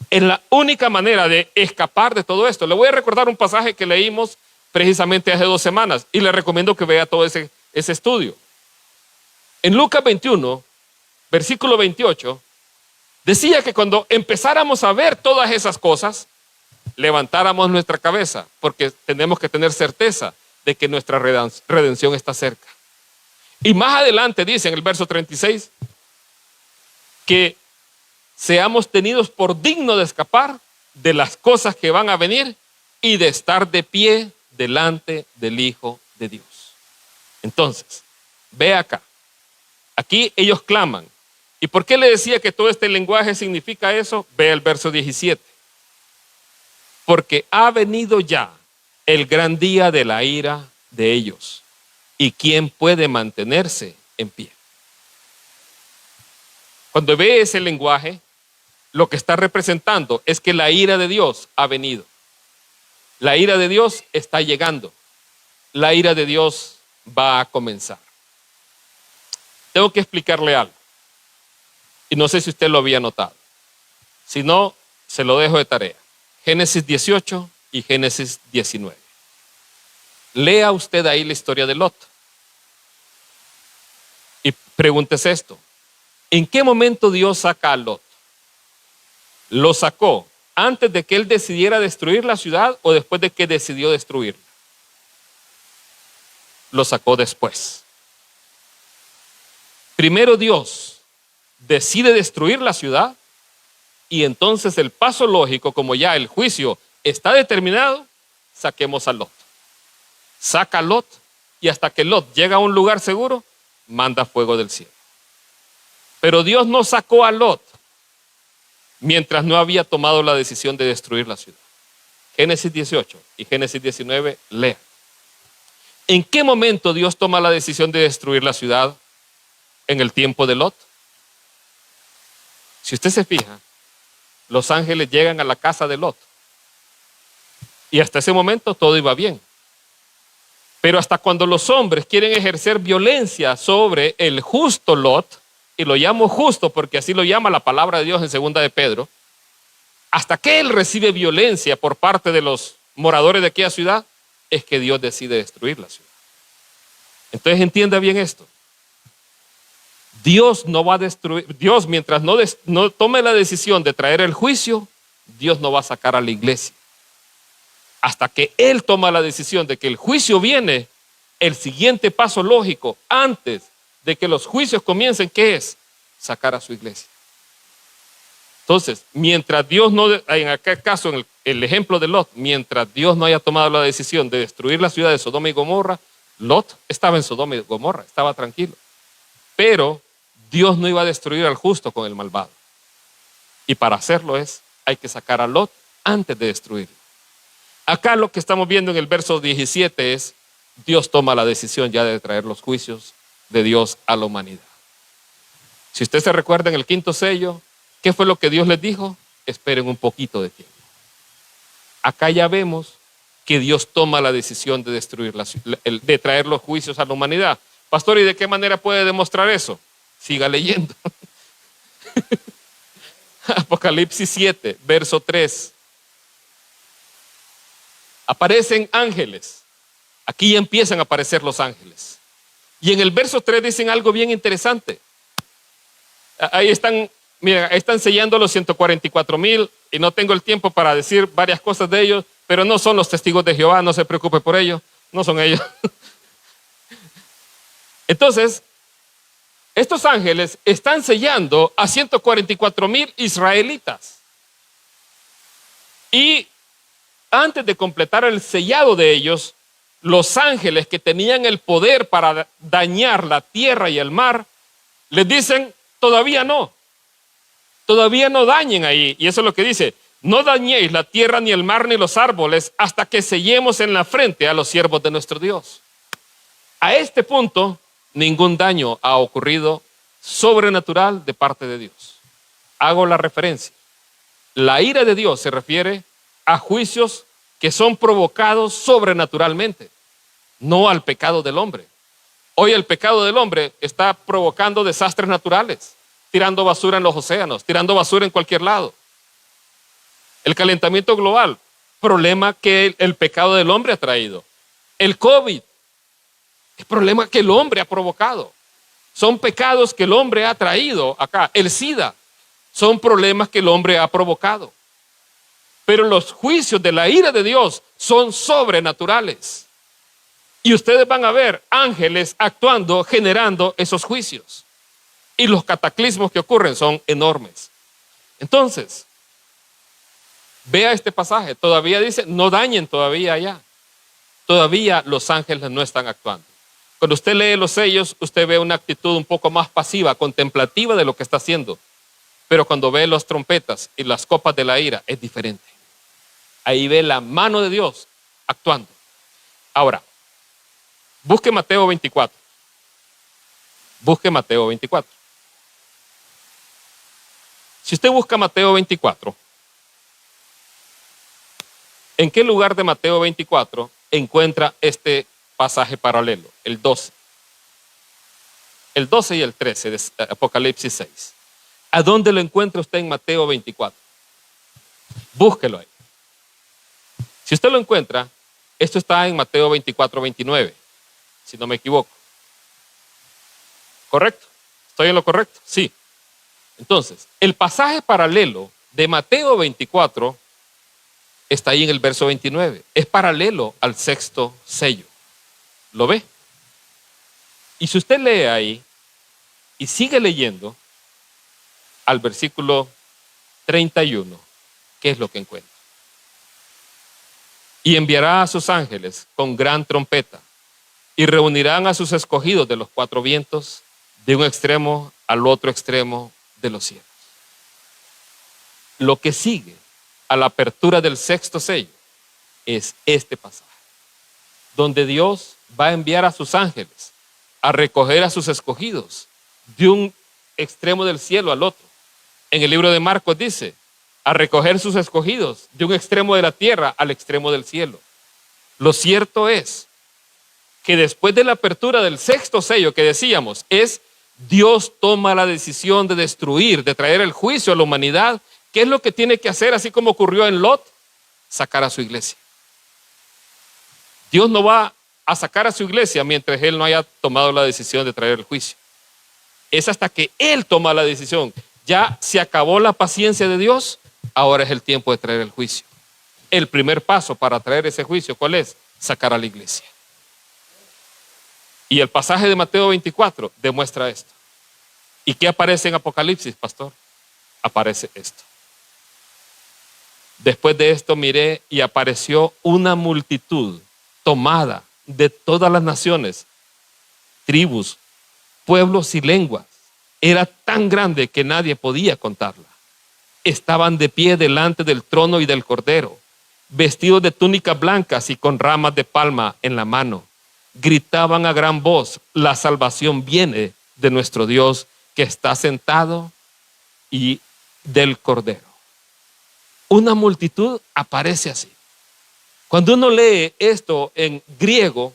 Es la única manera de escapar de todo esto. Le voy a recordar un pasaje que leímos precisamente hace 2 semanas y le recomiendo que vea todo ese estudio. En Lucas 21, versículo 28, decía que cuando empezáramos a ver todas esas cosas, levantáramos nuestra cabeza, porque tenemos que tener certeza de que nuestra redención está cerca. Y más adelante dice en el verso 36 que seamos tenidos por dignos de escapar de las cosas que van a venir y de estar de pie delante del Hijo de Dios. Entonces, ve acá. Aquí ellos claman. ¿Y por qué le decía que todo este lenguaje significa eso? Ve el verso 17. Porque ha venido ya el gran día de la ira de ellos. ¿Y quién puede mantenerse en pie? Cuando ve ese lenguaje, lo que está representando es que la ira de Dios ha venido. La ira de Dios está llegando. La ira de Dios va a comenzar. Tengo que explicarle algo. Y no sé si usted lo había notado. Si no, se lo dejo de tarea. Génesis 18 y Génesis 19. Lea usted ahí la historia de Lot. Y pregúntese esto. ¿En qué momento Dios saca a Lot? ¿Lo sacó antes de que él decidiera destruir la ciudad o después de que decidió destruirla? Lo sacó después. Primero Dios decide destruir la ciudad Y entonces el paso lógico, como ya el juicio está determinado, saquemos a Lot. Saca a Lot y hasta que Lot llega a un lugar seguro, manda fuego del cielo. Pero Dios no sacó a Lot mientras no había tomado la decisión de destruir la ciudad. Génesis 18 y Génesis 19, lea. ¿En qué momento Dios toma la decisión de destruir la ciudad? En el tiempo de Lot. Si usted se fija, los ángeles llegan a la casa de Lot. Y hasta ese momento todo iba bien. Pero hasta cuando los hombres quieren ejercer violencia sobre el justo Lot, y lo llamo justo porque así lo llama la palabra de Dios en segunda de Pedro, hasta que él recibe violencia por parte de los moradores de aquella ciudad, es que Dios decide destruir la ciudad. Entonces entienda bien esto. Dios no va a destruir, Dios mientras no tome la decisión de traer el juicio, Dios no va a sacar a la iglesia. Hasta que Él toma la decisión de que el juicio viene, el siguiente paso lógico, antes de que los juicios comiencen, ¿qué es? Sacar a su iglesia. Entonces, mientras Dios no, en aquel caso, en el ejemplo de Lot, mientras Dios no haya tomado la decisión de destruir la ciudad de Sodoma y Gomorra, Lot estaba en Sodoma y Gomorra, estaba tranquilo. Pero Dios no iba a destruir al justo con el malvado. Y para hacerlo hay que sacar a Lot antes de destruirlo. Acá lo que estamos viendo en el verso 17 es, Dios toma la decisión ya de traer los juicios de Dios a la humanidad. Si usted se recuerda en el quinto sello, ¿qué fue lo que Dios les dijo? Esperen un poquito de tiempo. Acá ya vemos que Dios toma la decisión de destruir de traer los juicios a la humanidad. Pastor, ¿y de qué manera puede demostrar eso? Siga leyendo. Apocalipsis 7, verso 3. Aparecen ángeles. Aquí ya empiezan a aparecer los ángeles. Y en el verso 3 dicen algo bien interesante. Ahí están, mira, están sellando los 144,000 y no tengo el tiempo para decir varias cosas de ellos, pero no son los testigos de Jehová, no se preocupe por ellos, no son ellos. Entonces, estos ángeles están sellando a 144,000 israelitas. Y antes de completar el sellado de ellos, los ángeles que tenían el poder para dañar la tierra y el mar, les dicen, todavía no dañen ahí. Y eso es lo que dice, no dañéis la tierra, ni el mar, ni los árboles, hasta que sellemos en la frente a los siervos de nuestro Dios. A este punto, ningún daño ha ocurrido sobrenatural de parte de Dios. Hago la referencia. La ira de Dios se refiere a juicios que son provocados sobrenaturalmente, no al pecado del hombre. Hoy el pecado del hombre está provocando desastres naturales, tirando basura en los océanos, tirando basura en cualquier lado. El calentamiento global, problema que el pecado del hombre ha traído. El COVID, el problema que el hombre ha provocado. Son pecados que el hombre ha traído acá. El SIDA, son problemas que el hombre ha provocado. Pero los juicios de la ira de Dios son sobrenaturales. Y ustedes van a ver ángeles actuando, generando esos juicios. Y los cataclismos que ocurren son enormes. Entonces, vea este pasaje. Todavía dice, no dañen todavía allá. Todavía los ángeles no están actuando. Cuando usted lee los sellos, usted ve una actitud un poco más pasiva, contemplativa de lo que está haciendo. Pero cuando ve las trompetas y las copas de la ira, es diferente. Ahí ve la mano de Dios actuando. Ahora, busque Mateo 24. Busque Mateo 24. Si usted busca Mateo 24, ¿en qué lugar de Mateo 24 encuentra este pasaje paralelo? El 12. El 12 y el 13 de Apocalipsis 6. ¿A dónde lo encuentra usted en Mateo 24? Búsquelo ahí. Si usted lo encuentra, esto está en Mateo 24, 29, si no me equivoco. ¿Correcto? ¿Estoy en lo correcto? Sí. Entonces, el pasaje paralelo de Mateo 24 está ahí en el verso 29. Es paralelo al sexto sello. ¿Lo ve? Y si usted lee ahí y sigue leyendo al versículo 31, ¿qué es lo que encuentra? Y enviará a sus ángeles con gran trompeta y reunirán a sus escogidos de los cuatro vientos, de un extremo al otro extremo de los cielos. Lo que sigue a la apertura del sexto sello es este pasaje, donde Dios va a enviar a sus ángeles a recoger a sus escogidos de un extremo del cielo al otro. En el libro de Marcos dice, a recoger sus escogidos de un extremo de la tierra al extremo del cielo. Lo cierto es que después de la apertura del sexto sello que decíamos, Dios toma la decisión de destruir, de traer el juicio a la humanidad. ¿Qué es lo que tiene que hacer, así como ocurrió en Lot? Sacar a su iglesia. Dios no va a sacar a su iglesia mientras Él no haya tomado la decisión de traer el juicio. Es hasta que Él toma la decisión. Ya se acabó la paciencia de Dios, ahora es el tiempo de traer el juicio. El primer paso para traer ese juicio, ¿cuál es? Sacar a la iglesia. Y el pasaje de Mateo 24 demuestra esto. ¿Y qué aparece en Apocalipsis, pastor? Aparece esto. Después de esto miré y apareció una multitud tomada de todas las naciones, tribus, pueblos y lenguas. Era tan grande que nadie podía contarla. Estaban de pie delante del trono y del Cordero, vestidos de túnicas blancas y con ramas de palma en la mano. Gritaban a gran voz, la salvación viene de nuestro Dios que está sentado y del Cordero. Una multitud aparece así. Cuando uno lee esto en griego,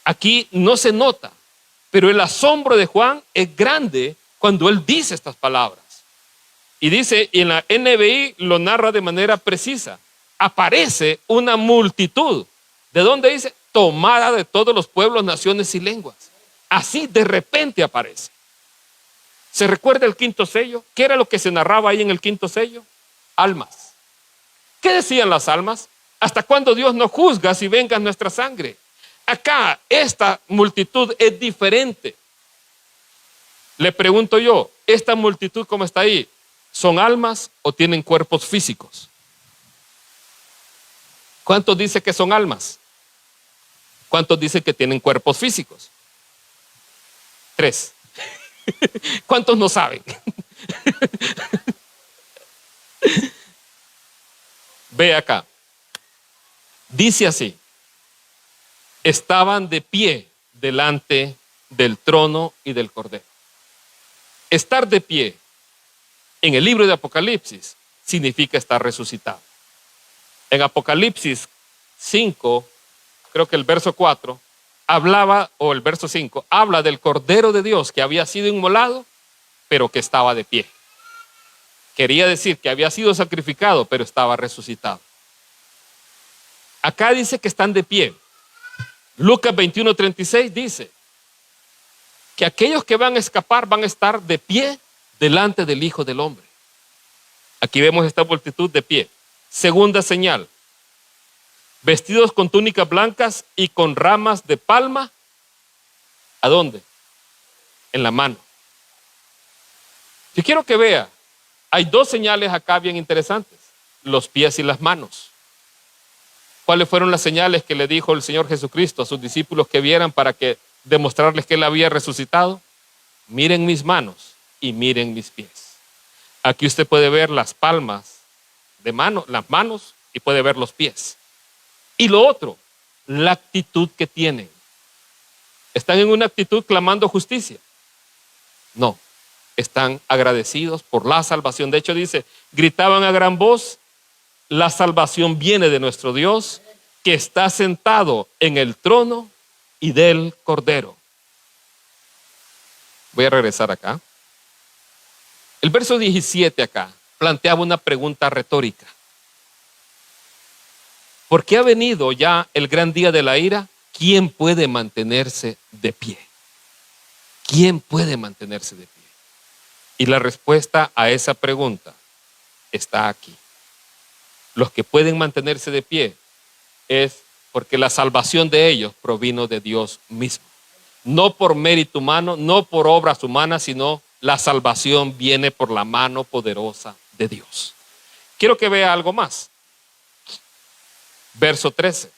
aquí no se nota, pero el asombro de Juan es grande cuando él dice estas palabras. Y dice, y en la NBI lo narra de manera precisa, aparece una multitud. ¿De dónde dice? Tomada de todos los pueblos, naciones y lenguas. Así de repente aparece. ¿Se recuerda el quinto sello? ¿Qué era lo que se narraba ahí en el quinto sello? Almas. ¿Qué decían las almas? ¿Hasta cuándo Dios no juzga si venga nuestra sangre? Acá esta multitud es diferente. Le pregunto yo, ¿esta multitud cómo está ahí? ¿Son almas o tienen cuerpos físicos? ¿Cuántos dicen que son almas? ¿Cuántos dicen que tienen cuerpos físicos? 3. ¿Cuántos no saben? Ve acá. Dice así. Estaban de pie delante del trono y del Cordero. Estar de pie en el libro de Apocalipsis significa estar resucitado. En Apocalipsis 5, creo que el verso 4, hablaba, o el verso 5, habla del Cordero de Dios que había sido inmolado, pero que estaba de pie. Quería decir que había sido sacrificado, pero estaba resucitado. Acá dice que están de pie. Lucas 21:36 dice que aquellos que van a escapar van a estar de pie delante del Hijo del Hombre. Aquí vemos esta multitud de pie. Segunda señal. Vestidos con túnicas blancas y con ramas de palma. ¿A dónde? En la mano. Yo quiero que vea, hay dos señales acá bien interesantes, los pies y las manos. ¿Cuáles fueron las señales que le dijo el Señor Jesucristo a sus discípulos que vieran para que demostrarles que Él había resucitado? Miren mis manos y miren mis pies. Aquí usted puede ver las palmas de mano, las manos, y puede ver los pies. Y lo otro, la actitud que tienen. ¿Están en una actitud clamando justicia? No, están agradecidos por la salvación. De hecho dice, gritaban a gran voz, la salvación viene de nuestro Dios que está sentado en el trono y del Cordero. Voy a regresar acá. El verso 17 acá planteaba una pregunta retórica. Porque ha venido ya el gran día de la ira, ¿quién puede mantenerse de pie? ¿Quién puede mantenerse de pie? Y la respuesta a esa pregunta está aquí. Los que pueden mantenerse de pie es porque la salvación de ellos provino de Dios mismo. No por mérito humano, no por obras humanas, sino la salvación viene por la mano poderosa de de Dios. Quiero que vea algo más. Verso 13.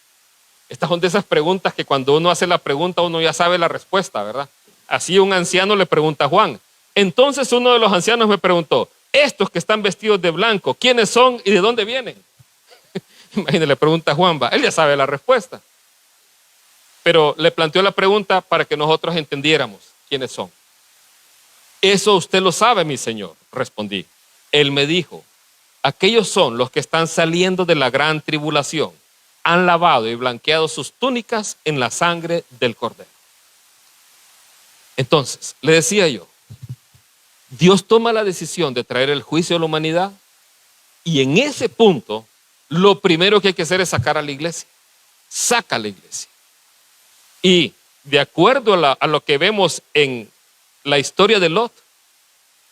Estas son de esas preguntas que cuando uno hace la pregunta uno ya sabe la respuesta, ¿verdad? Así un anciano le pregunta a Juan. Entonces uno de los ancianos me preguntó, estos que están vestidos de blanco, ¿quiénes son y de dónde vienen? Imagínate, le pregunta a Juan, él ya sabe la respuesta. Pero le planteó la pregunta para que nosotros entendiéramos quiénes son. Eso usted lo sabe, mi señor, respondí. Él me dijo, aquellos son los que están saliendo de la gran tribulación. Han lavado y blanqueado sus túnicas en la sangre del Cordero. Entonces, le decía yo, Dios toma la decisión de traer el juicio a la humanidad y en ese punto, lo primero que hay que hacer es sacar a la iglesia. Saca a la iglesia. Y de acuerdo a lo que vemos en la historia de Lot,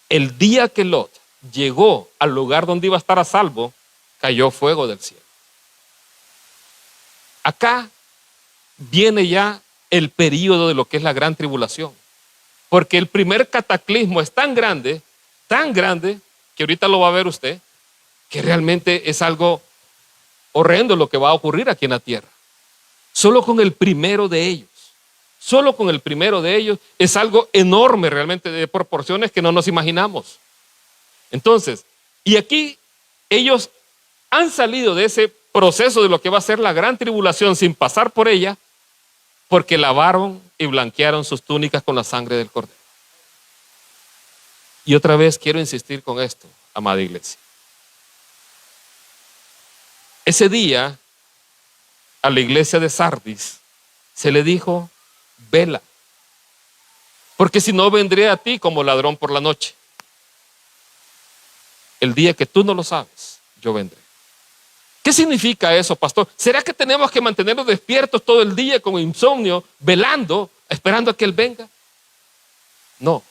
el día que Lot llegó al lugar donde iba a estar a salvo, cayó fuego del cielo. Acá viene ya el período de lo que es la gran tribulación. Porque el primer cataclismo es tan grande, que ahorita lo va a ver usted, que realmente es algo horrendo lo que va a ocurrir aquí en la tierra. Solo con el primero de ellos es algo enorme realmente, de proporciones que no nos imaginamos. Entonces, y aquí ellos han salido de ese proceso de lo que va a ser la gran tribulación sin pasar por ella, porque lavaron y blanquearon sus túnicas con la sangre del Cordero. Y otra vez quiero insistir con esto, amada iglesia. Ese día, a la iglesia de Sardis, se le dijo, vela, porque si no vendré a ti como ladrón por la noche. El día que tú no lo sabes, yo vendré. ¿Qué significa eso, pastor? ¿Será que tenemos que mantenernos despiertos todo el día con insomnio, velando, esperando a que Él venga? No.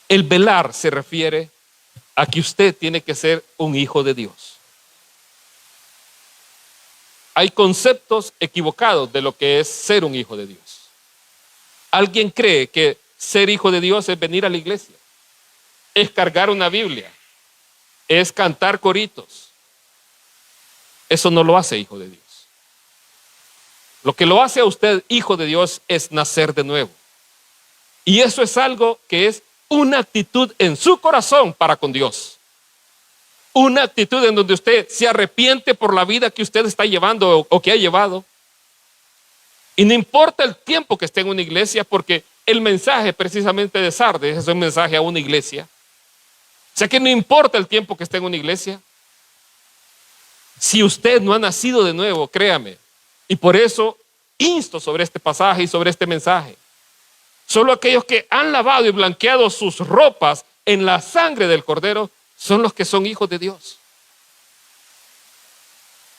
El velar se refiere a que usted tiene que ser un hijo de Dios. Hay conceptos equivocados de lo que es ser un hijo de Dios. Alguien cree que ser hijo de Dios es venir a la iglesia, es cargar una Biblia, es cantar coritos. Eso no lo hace hijo de Dios. Lo que lo hace a usted hijo de Dios es nacer de nuevo. Y eso es algo que es una actitud en su corazón para con Dios. Una actitud en donde usted se arrepiente por la vida que usted está llevando o que ha llevado. Y no importa el tiempo que esté en una iglesia, porque el mensaje precisamente de Sardes es un mensaje a una iglesia. O sea que no importa el tiempo que esté en una iglesia. Si usted no ha nacido de nuevo, créame, y por eso insto sobre este pasaje y sobre este mensaje. Solo aquellos que han lavado y blanqueado sus ropas en la sangre del Cordero son los que son hijos de Dios.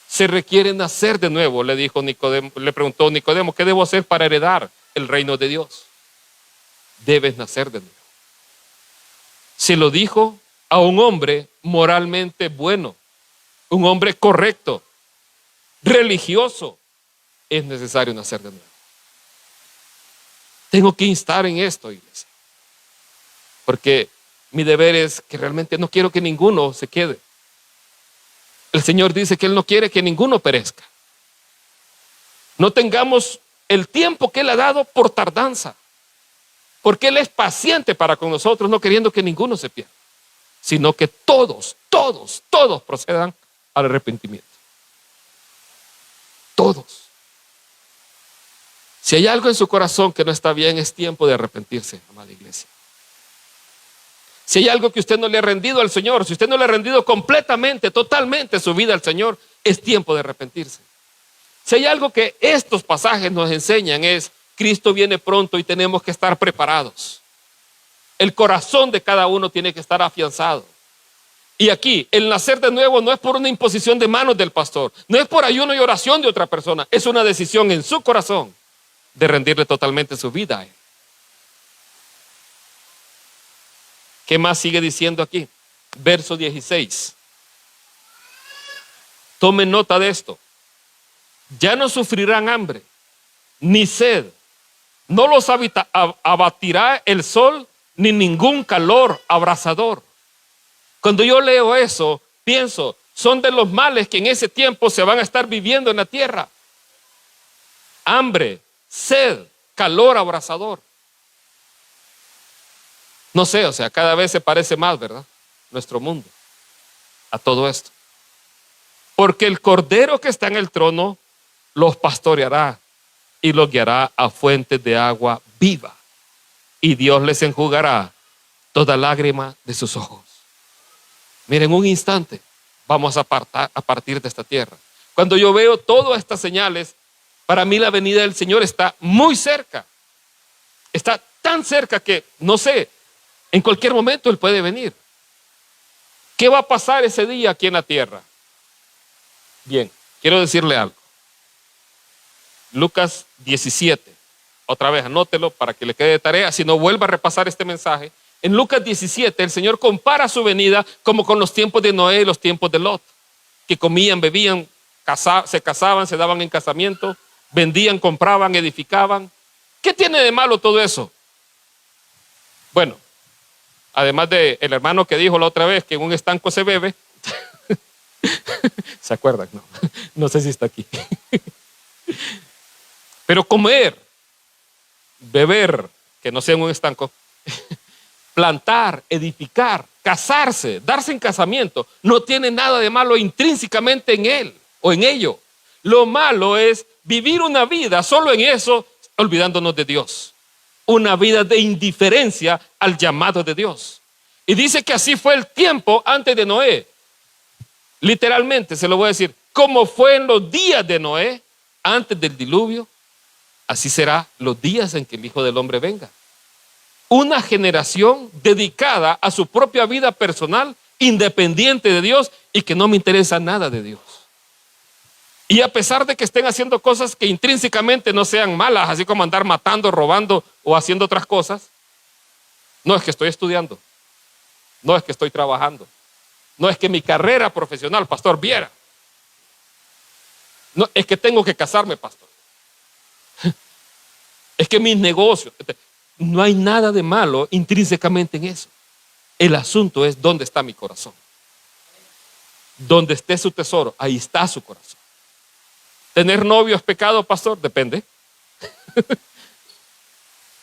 Se requiere nacer de nuevo, le dijo Nicodemo, le preguntó Nicodemo, ¿qué debo hacer para heredar el reino de Dios? Debes nacer de nuevo. Se lo dijo a un hombre moralmente bueno. Un hombre correcto, religioso, es necesario nacer de nuevo. Tengo que instar en esto, iglesia, porque mi deber es que realmente no quiero que ninguno se quede. El Señor dice que Él no quiere que ninguno perezca. No tengamos el tiempo que Él ha dado por tardanza, porque Él es paciente para con nosotros, no queriendo que ninguno se pierda, sino que todos procedan al arrepentimiento. Todos. Si hay algo en su corazón que no está bien, es tiempo de arrepentirse, amada iglesia. Si hay algo que usted no le ha rendido al Señor, si usted no le ha rendido completamente, totalmente su vida al Señor, es tiempo de arrepentirse. Si hay algo que estos pasajes nos enseñan es, Cristo viene pronto y tenemos que estar preparados. El corazón de cada uno tiene que estar afianzado. Y aquí, el nacer de nuevo no es por una imposición de manos del pastor, no es por ayuno y oración de otra persona, es una decisión en su corazón de rendirle totalmente su vida a Él. ¿Qué más sigue diciendo aquí? Verso 16. Tomen nota de esto. Ya no sufrirán hambre, ni sed, no los abatirá el sol, ni ningún calor abrasador. Cuando yo leo eso, pienso, son de los males que en ese tiempo se van a estar viviendo en la tierra. Hambre, sed, calor abrasador. No sé, o sea, cada vez se parece más, ¿verdad? Nuestro mundo a todo esto. Porque el Cordero que está en el trono los pastoreará y los guiará a fuentes de agua viva. Y Dios les enjugará toda lágrima de sus ojos. Miren, un instante vamos a partir de esta tierra. Cuando yo veo todas estas señales, para mí la venida del Señor está muy cerca. Está tan cerca que, no sé, en cualquier momento Él puede venir. ¿Qué va a pasar ese día aquí en la tierra? Bien, quiero decirle algo. Lucas 17. Otra vez anótelo para que le quede de tarea, si no vuelva a repasar este mensaje. En Lucas 17 el Señor compara su venida como con los tiempos de Noé y los tiempos de Lot, que comían, bebían, se casaban, se daban en casamiento, vendían, compraban, edificaban. ¿Qué tiene de malo todo eso? Bueno, además del hermano que dijo la otra vez que en un estanco se bebe, ¿se acuerdan? No, no sé si está aquí. Pero comer, beber, que no sea en un estanco, plantar, edificar, casarse, darse en casamiento, no tiene nada de malo intrínsecamente en él o en ello. Lo malo es vivir una vida solo en eso, olvidándonos de Dios. Una vida de indiferencia al llamado de Dios. Y dice que así fue el tiempo antes de Noé. Literalmente, se lo voy a decir, como fue en los días de Noé, antes del diluvio, así será los días en que el Hijo del Hombre venga. Una generación dedicada a su propia vida personal, independiente de Dios y que no me interesa nada de Dios. Y a pesar de que estén haciendo cosas que intrínsecamente no sean malas, así como andar matando, robando o haciendo otras cosas, no es que estoy estudiando, no es que estoy trabajando, no es que mi carrera profesional, pastor, viera. No, es que tengo que casarme, pastor. Es que mis negocios, no hay nada de malo intrínsecamente en eso. El asunto es dónde está mi corazón. Donde esté su tesoro, ahí está su corazón. ¿Tener novio es pecado, pastor? Depende.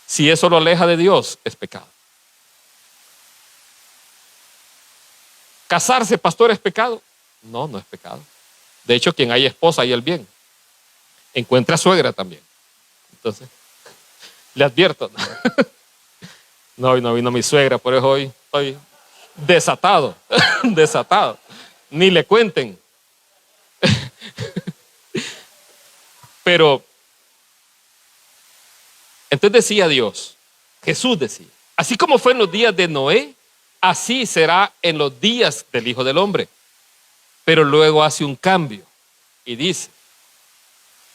Si eso lo aleja de Dios, es pecado. ¿Casarse, pastor, es pecado? No, no es pecado. De hecho, quien hay esposa, hay el bien. Encuentra suegra también. Entonces, le advierto. No, hoy no vino mi suegra, por eso hoy estoy desatado. Desatado. Ni le cuenten. Pero, entonces decía Dios, Jesús decía, así como fue en los días de Noé, así será en los días del Hijo del Hombre. Pero luego hace un cambio y dice,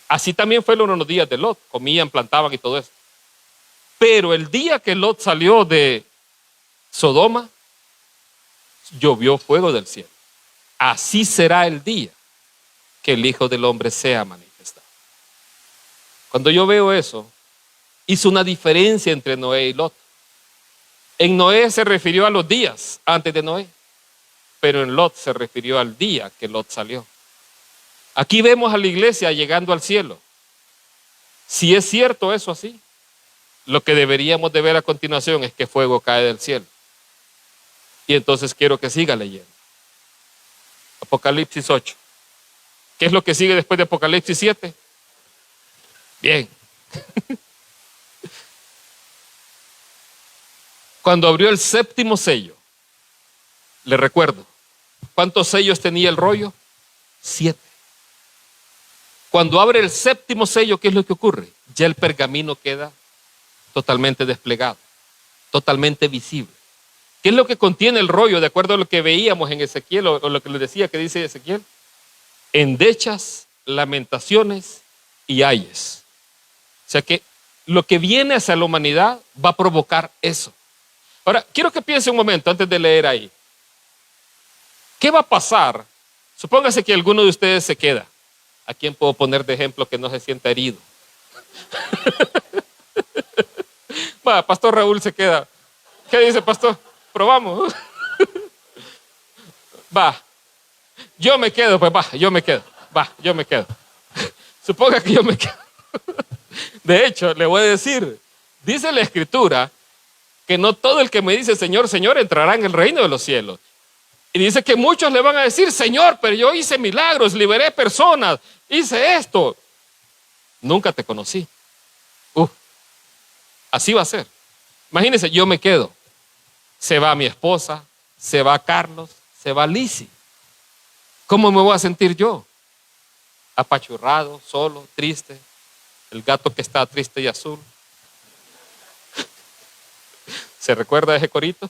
así también fue en los días de Lot, comían, plantaban y todo eso. Pero el día que Lot salió de Sodoma, llovió fuego del cielo. Así será el día que el Hijo del Hombre sea manifestado. Cuando yo veo eso, hizo una diferencia entre Noé y Lot. En Noé se refirió a los días antes de Noé, pero en Lot se refirió al día que Lot salió. Aquí vemos a la iglesia llegando al cielo. Si es cierto eso así, lo que deberíamos de ver a continuación es que fuego cae del cielo. Y entonces quiero que siga leyendo. Apocalipsis 8. ¿Qué es lo que sigue después de Apocalipsis 7? Bien. Cuando abrió el séptimo sello, le recuerdo, ¿cuántos sellos tenía el rollo? 7. Cuando abre el séptimo sello, ¿qué es lo que ocurre? Ya el pergamino queda totalmente desplegado, totalmente visible. ¿Qué es lo que contiene el rollo de acuerdo a lo que veíamos en Ezequiel o lo que les decía que dice Ezequiel? Endechas, lamentaciones y ayes. O sea que lo que viene hacia la humanidad va a provocar eso. Ahora, quiero que piense un momento antes de leer ahí. ¿Qué va a pasar? Supóngase que alguno de ustedes se queda. ¿A quién puedo poner de ejemplo que no se sienta herido? Va, Pastor Raúl se queda. ¿Qué dice, pastor? Probamos. Va, yo me quedo, pues va, yo me quedo. Va, yo me quedo. Suponga que yo me quedo. De hecho, le voy a decir, dice la Escritura que no todo el que me dice Señor, Señor entrará en el reino de los cielos. Y dice que muchos le van a decir, Señor, pero yo hice milagros, liberé personas, hice esto. Nunca te conocí. Así va a ser. Imagínense, yo me quedo. Se va mi esposa, se va Carlos, se va Lizzy. ¿Cómo me voy a sentir yo? Apachurrado, solo, triste. El gato que está triste y azul. ¿Se recuerda de ese corito?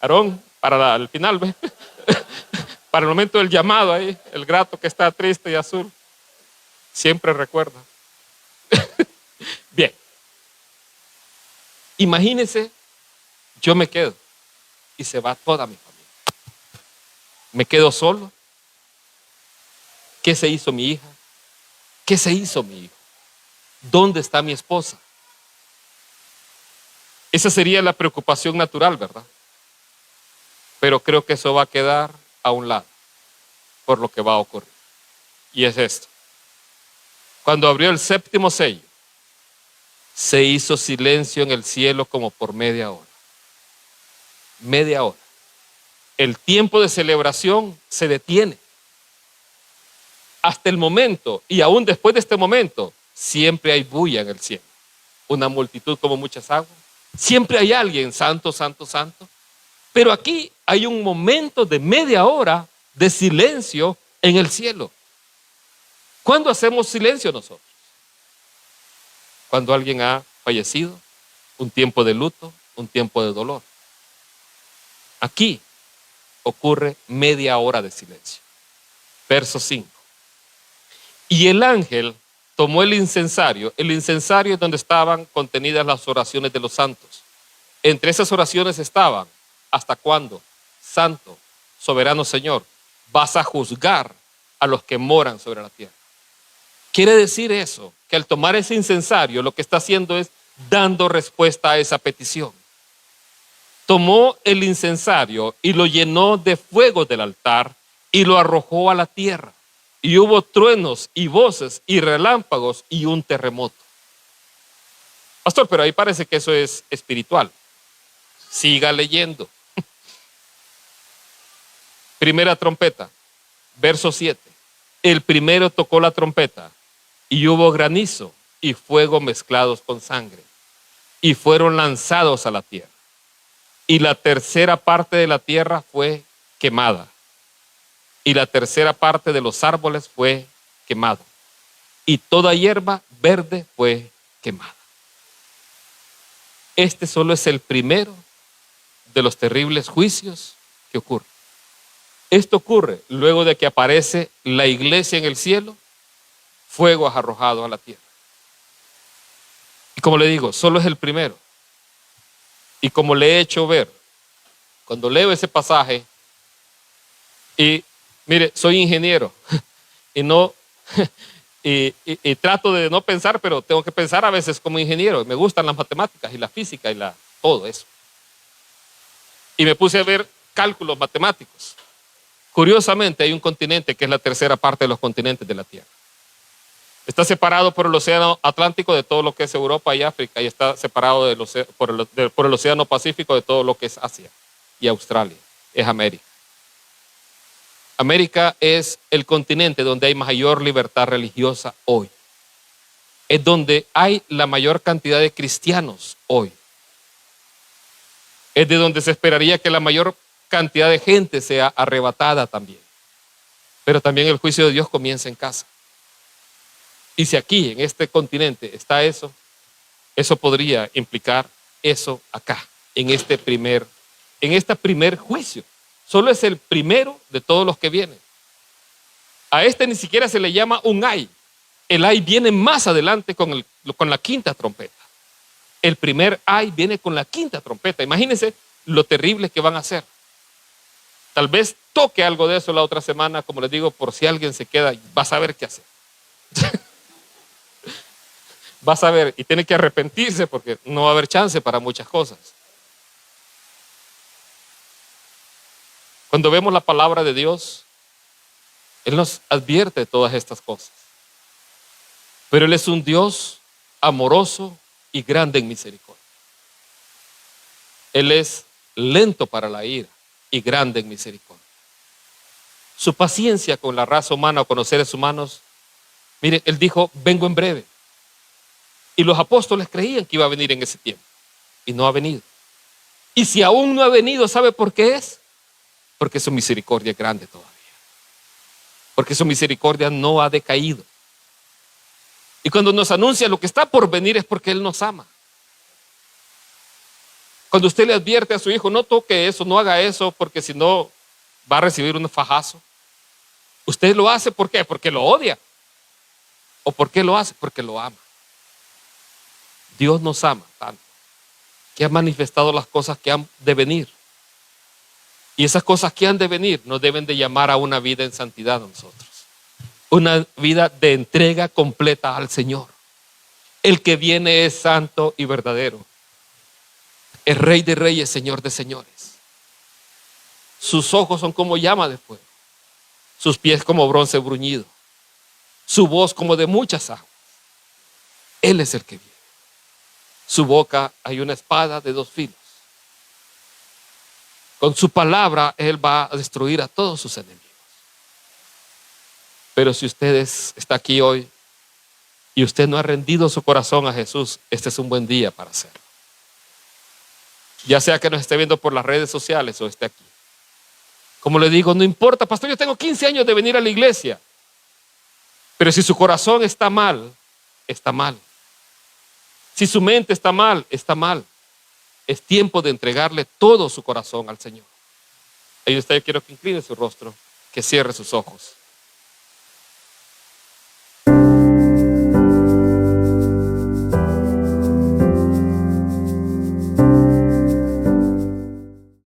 Aarón, para el final, ¿ve? Para el momento del llamado ahí, el gato que está triste y azul. Siempre recuerda. Bien. Imagínense, yo me quedo y se va toda mi familia. Me quedo solo. ¿Qué se hizo mi hija? ¿Qué se hizo mi hijo? ¿Dónde está mi esposa? Esa sería la preocupación natural, ¿verdad? Pero creo que eso va a quedar a un lado por lo que va a ocurrir. Y es esto. Cuando abrió el séptimo sello, se hizo silencio en el cielo como por media hora. Media hora. El tiempo de celebración se detiene. Hasta el momento, y aún después de este momento, siempre hay bulla en el cielo. Una multitud como muchas aguas. Siempre hay alguien, santo, santo, santo. Pero aquí hay un momento de media hora de silencio en el cielo. ¿Cuándo hacemos silencio nosotros? Cuando alguien ha fallecido, un tiempo de luto, un tiempo de dolor. Aquí ocurre media hora de silencio. Verso 5. Y el ángel tomó el incensario. El incensario es donde estaban contenidas las oraciones de los santos. Entre esas oraciones estaban, ¿hasta cuándo, Santo, soberano Señor, vas a juzgar a los que moran sobre la tierra? Quiere decir eso, que al tomar ese incensario lo que está haciendo es dando respuesta a esa petición. Tomó el incensario y lo llenó de fuego del altar y lo arrojó a la tierra. Y hubo truenos y voces y relámpagos y un terremoto. Pastor, pero ahí parece que eso es espiritual. Siga leyendo. Primera trompeta, verso 7. El primero tocó la trompeta y hubo granizo y fuego mezclados con sangre y fueron lanzados a la tierra. Y la tercera parte de la tierra fue quemada. Y la tercera parte de los árboles fue quemada. Y toda hierba verde fue quemada. Este solo es el primero de los terribles juicios que ocurren. Esto ocurre luego de que aparece la iglesia en el cielo, fuego es arrojado a la tierra. Y como le digo, solo es el primero. Y como le he hecho ver, cuando leo ese pasaje, y mire, soy ingeniero y no y trato de no pensar, pero tengo que pensar a veces como ingeniero. Me gustan las matemáticas y la física y todo eso. Y me puse a ver cálculos matemáticos. Curiosamente, hay un continente que es la tercera parte de los continentes de la Tierra. Está separado por el océano Atlántico de todo lo que es Europa y África, y está separado por el océano Pacífico de todo lo que es Asia y Australia. Es América. América es el continente donde hay mayor libertad religiosa hoy. Es donde hay la mayor cantidad de cristianos hoy. Es de donde se esperaría que la mayor cantidad de gente sea arrebatada también. Pero también el juicio de Dios comienza en casa. Y si aquí, en este continente, está eso, eso podría implicar eso acá, en este primer juicio. Solo es el primero de todos los que vienen. A este ni siquiera se le llama un ay. El ay viene más adelante con la quinta trompeta. El primer ay viene con la quinta trompeta. Imagínense lo terrible que van a ser. Tal vez toque algo de eso la otra semana, como les digo, por si alguien se queda, va a saber qué hacer. Va a saber y tiene que arrepentirse porque no va a haber chance para muchas cosas. Cuando vemos la palabra de Dios, Él nos advierte de todas estas cosas. Pero Él es un Dios amoroso y grande en misericordia. Él es lento para la ira y grande en misericordia. Su paciencia con la raza humana o con los seres humanos, mire, Él dijo, vengo en breve. Y los apóstoles creían que iba a venir en ese tiempo. Y no ha venido. Y si aún no ha venido, ¿sabe por qué es? Porque su misericordia es grande todavía. Porque su misericordia no ha decaído. Y cuando nos anuncia lo que está por venir es porque Él nos ama. Cuando usted le advierte a su hijo, no toque eso, no haga eso, porque si no va a recibir un fajazo. Usted lo hace, ¿por qué? Porque lo odia. ¿O por qué lo hace? Porque lo ama. Dios nos ama tanto que ha manifestado las cosas que han de venir. Y esas cosas que han de venir nos deben de llamar a una vida en santidad a nosotros. Una vida de entrega completa al Señor. El que viene es santo y verdadero. Es Rey de reyes, Señor de señores. Sus ojos son como llama de fuego. Sus pies como bronce bruñido. Su voz como de muchas aguas. Él es el que viene. Su boca hay una espada de 2 filos. Con su palabra Él va a destruir a todos sus enemigos. Pero si usted está aquí hoy y usted no ha rendido su corazón a Jesús, este es un buen día para hacerlo. Ya sea que nos esté viendo por las redes sociales o esté aquí. Como le digo, no importa, pastor, yo tengo 15 años de venir a la iglesia. Pero si su corazón está mal, está mal. Si su mente está mal, está mal. Es tiempo de entregarle todo su corazón al Señor. Ahí usted, yo quiero que incline su rostro, que cierre sus ojos.